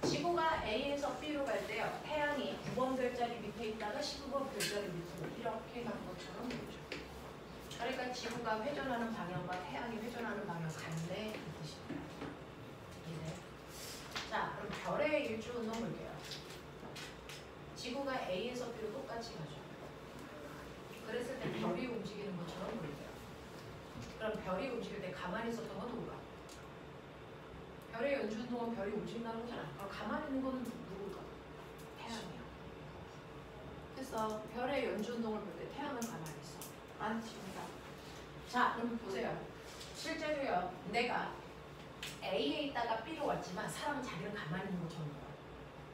지구가 A에서 B로 갈 때요. 태양이 9번 별자리 밑에 있다가 15번 별자리 밑으로 이렇게 간 것처럼 보이죠. 그러니까 지구가 회전하는 방향과 태양이 회전하는 방향 같네 이 뜻입니다. 이해? 자, 그럼 별의 일주운동 볼게요. 지구가 A에서 B로 똑같이 가죠. 그랬을 때 별이 움직이는 것처럼 보이죠. 그럼 별이 움직일 때 가만히 있었던 건 누구가? 별의 연주운동은 별이 움직인다는 거잖아. 그럼 가만히 있는 건 누구가? 태양이야. 그래서 별의 연주운동을 볼 때 태양은 가만히 있어. 많습니다. 자, 그럼 보세요. 실제로요. 내가 A에 있다가 B로 왔지만 사람은 자기는 가만히 있는 것처럼 보여.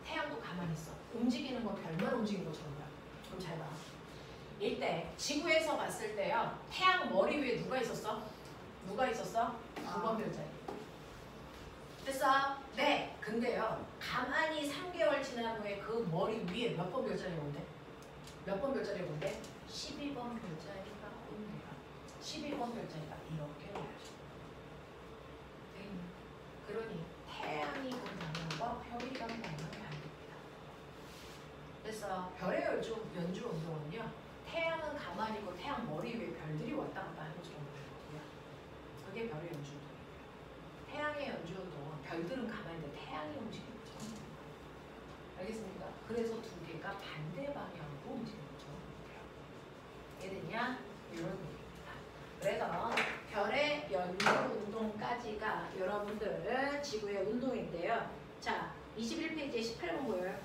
태양도 가만히 있어. 움직이는 건 별만 움직이는 것처럼 보여. 그럼 잘 봐. 이때 지구에서 봤을 때요. 태양 머리 위에 누가 있었어? 누가 있었어? 9번 별자리. 됐어? 네. 근데요. 가만히 3개월 지난 후에 그 머리 위에 몇 번 별자리가 온대? 몇 번 별자리가 온대? 12번 별자리가 온대요. 12번 별자리가 이렇게 와야죠. 그러니 태양이 간 방향과 별이 간 방향은 반대입니다. 그래서 별의 연주 운동은요. 태양은 가만히 있고 태양 머리 위에 별들이 왔다 갔다 하는 것처럼 보이거든요. 그게 별의 연주 운동이에요. 태양의 연주 운동은 별들은 가만히 있는데 태양이 움직이는 것처럼 보여요. 알겠습니까? 그래서 두 개가 반대 방향으로 움직이는 것처럼 보여요. 이해됐냐? 이런 얘기입니다. 그래서 별의 연주 운동까지가 여러분들 지구의 운동인데요. 자, 21페이지에 18번 보여요.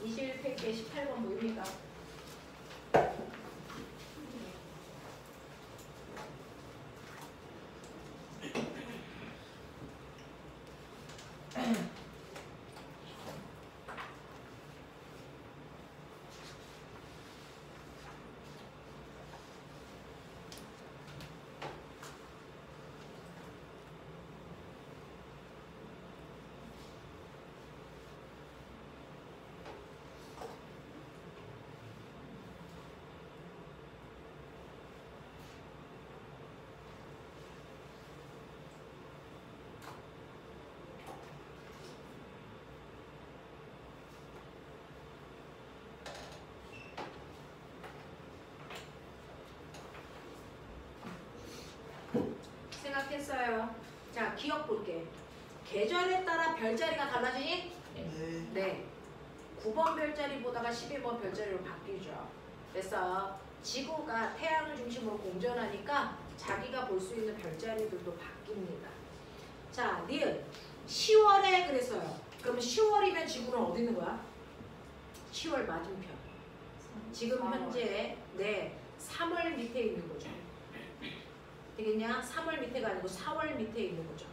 21페이지에 18번 보입니까? 생각했어요. 자, 기억 볼게. 계절에 따라 별자리가 달라지니? 네. 네. 9번 별자리 보다가 12번 별자리로 바뀌죠. 그래서 지구가 태양을 중심으로 공전하니까 자기가 볼 수 있는 별자리들도 바뀝니다. 자, 니은 10월에 그랬어요. 그러면 10월이면 지구는 어디 있는 거야? 10월 맞은편. 지금 4월. 현재 3월 밑에 있는 거죠. 되겠냐? 3월 밑에가 아니고 4월 밑에 있는 거죠.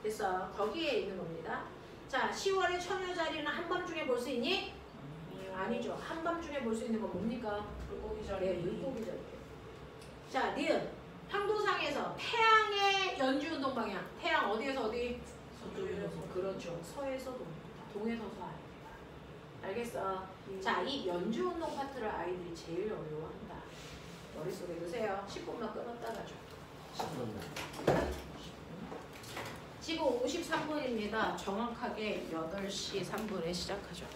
됐어. 거기에 있는 겁니다. 자, 10월의 처녀자리는 한밤중에 볼 수 있니? 아니죠. 한밤중에 볼 수 있는 건 뭡니까? 물고기 자리. 네, 물고기 자리. 자, 니은 편도상에서 태양의 연주운동 방향. 태양 어디에서 어디? 서쪽에서 그렇죠. 서에서 동에서 서 아닙니다. 알겠어? 자, 이 연주운동 파트를 아이들이 제일 어려워한다. 머릿속에 두세요. 10분만 끊었다 가죠. 10분. 지금 53분입니다. 정확하게 8시 3분에 시작하죠.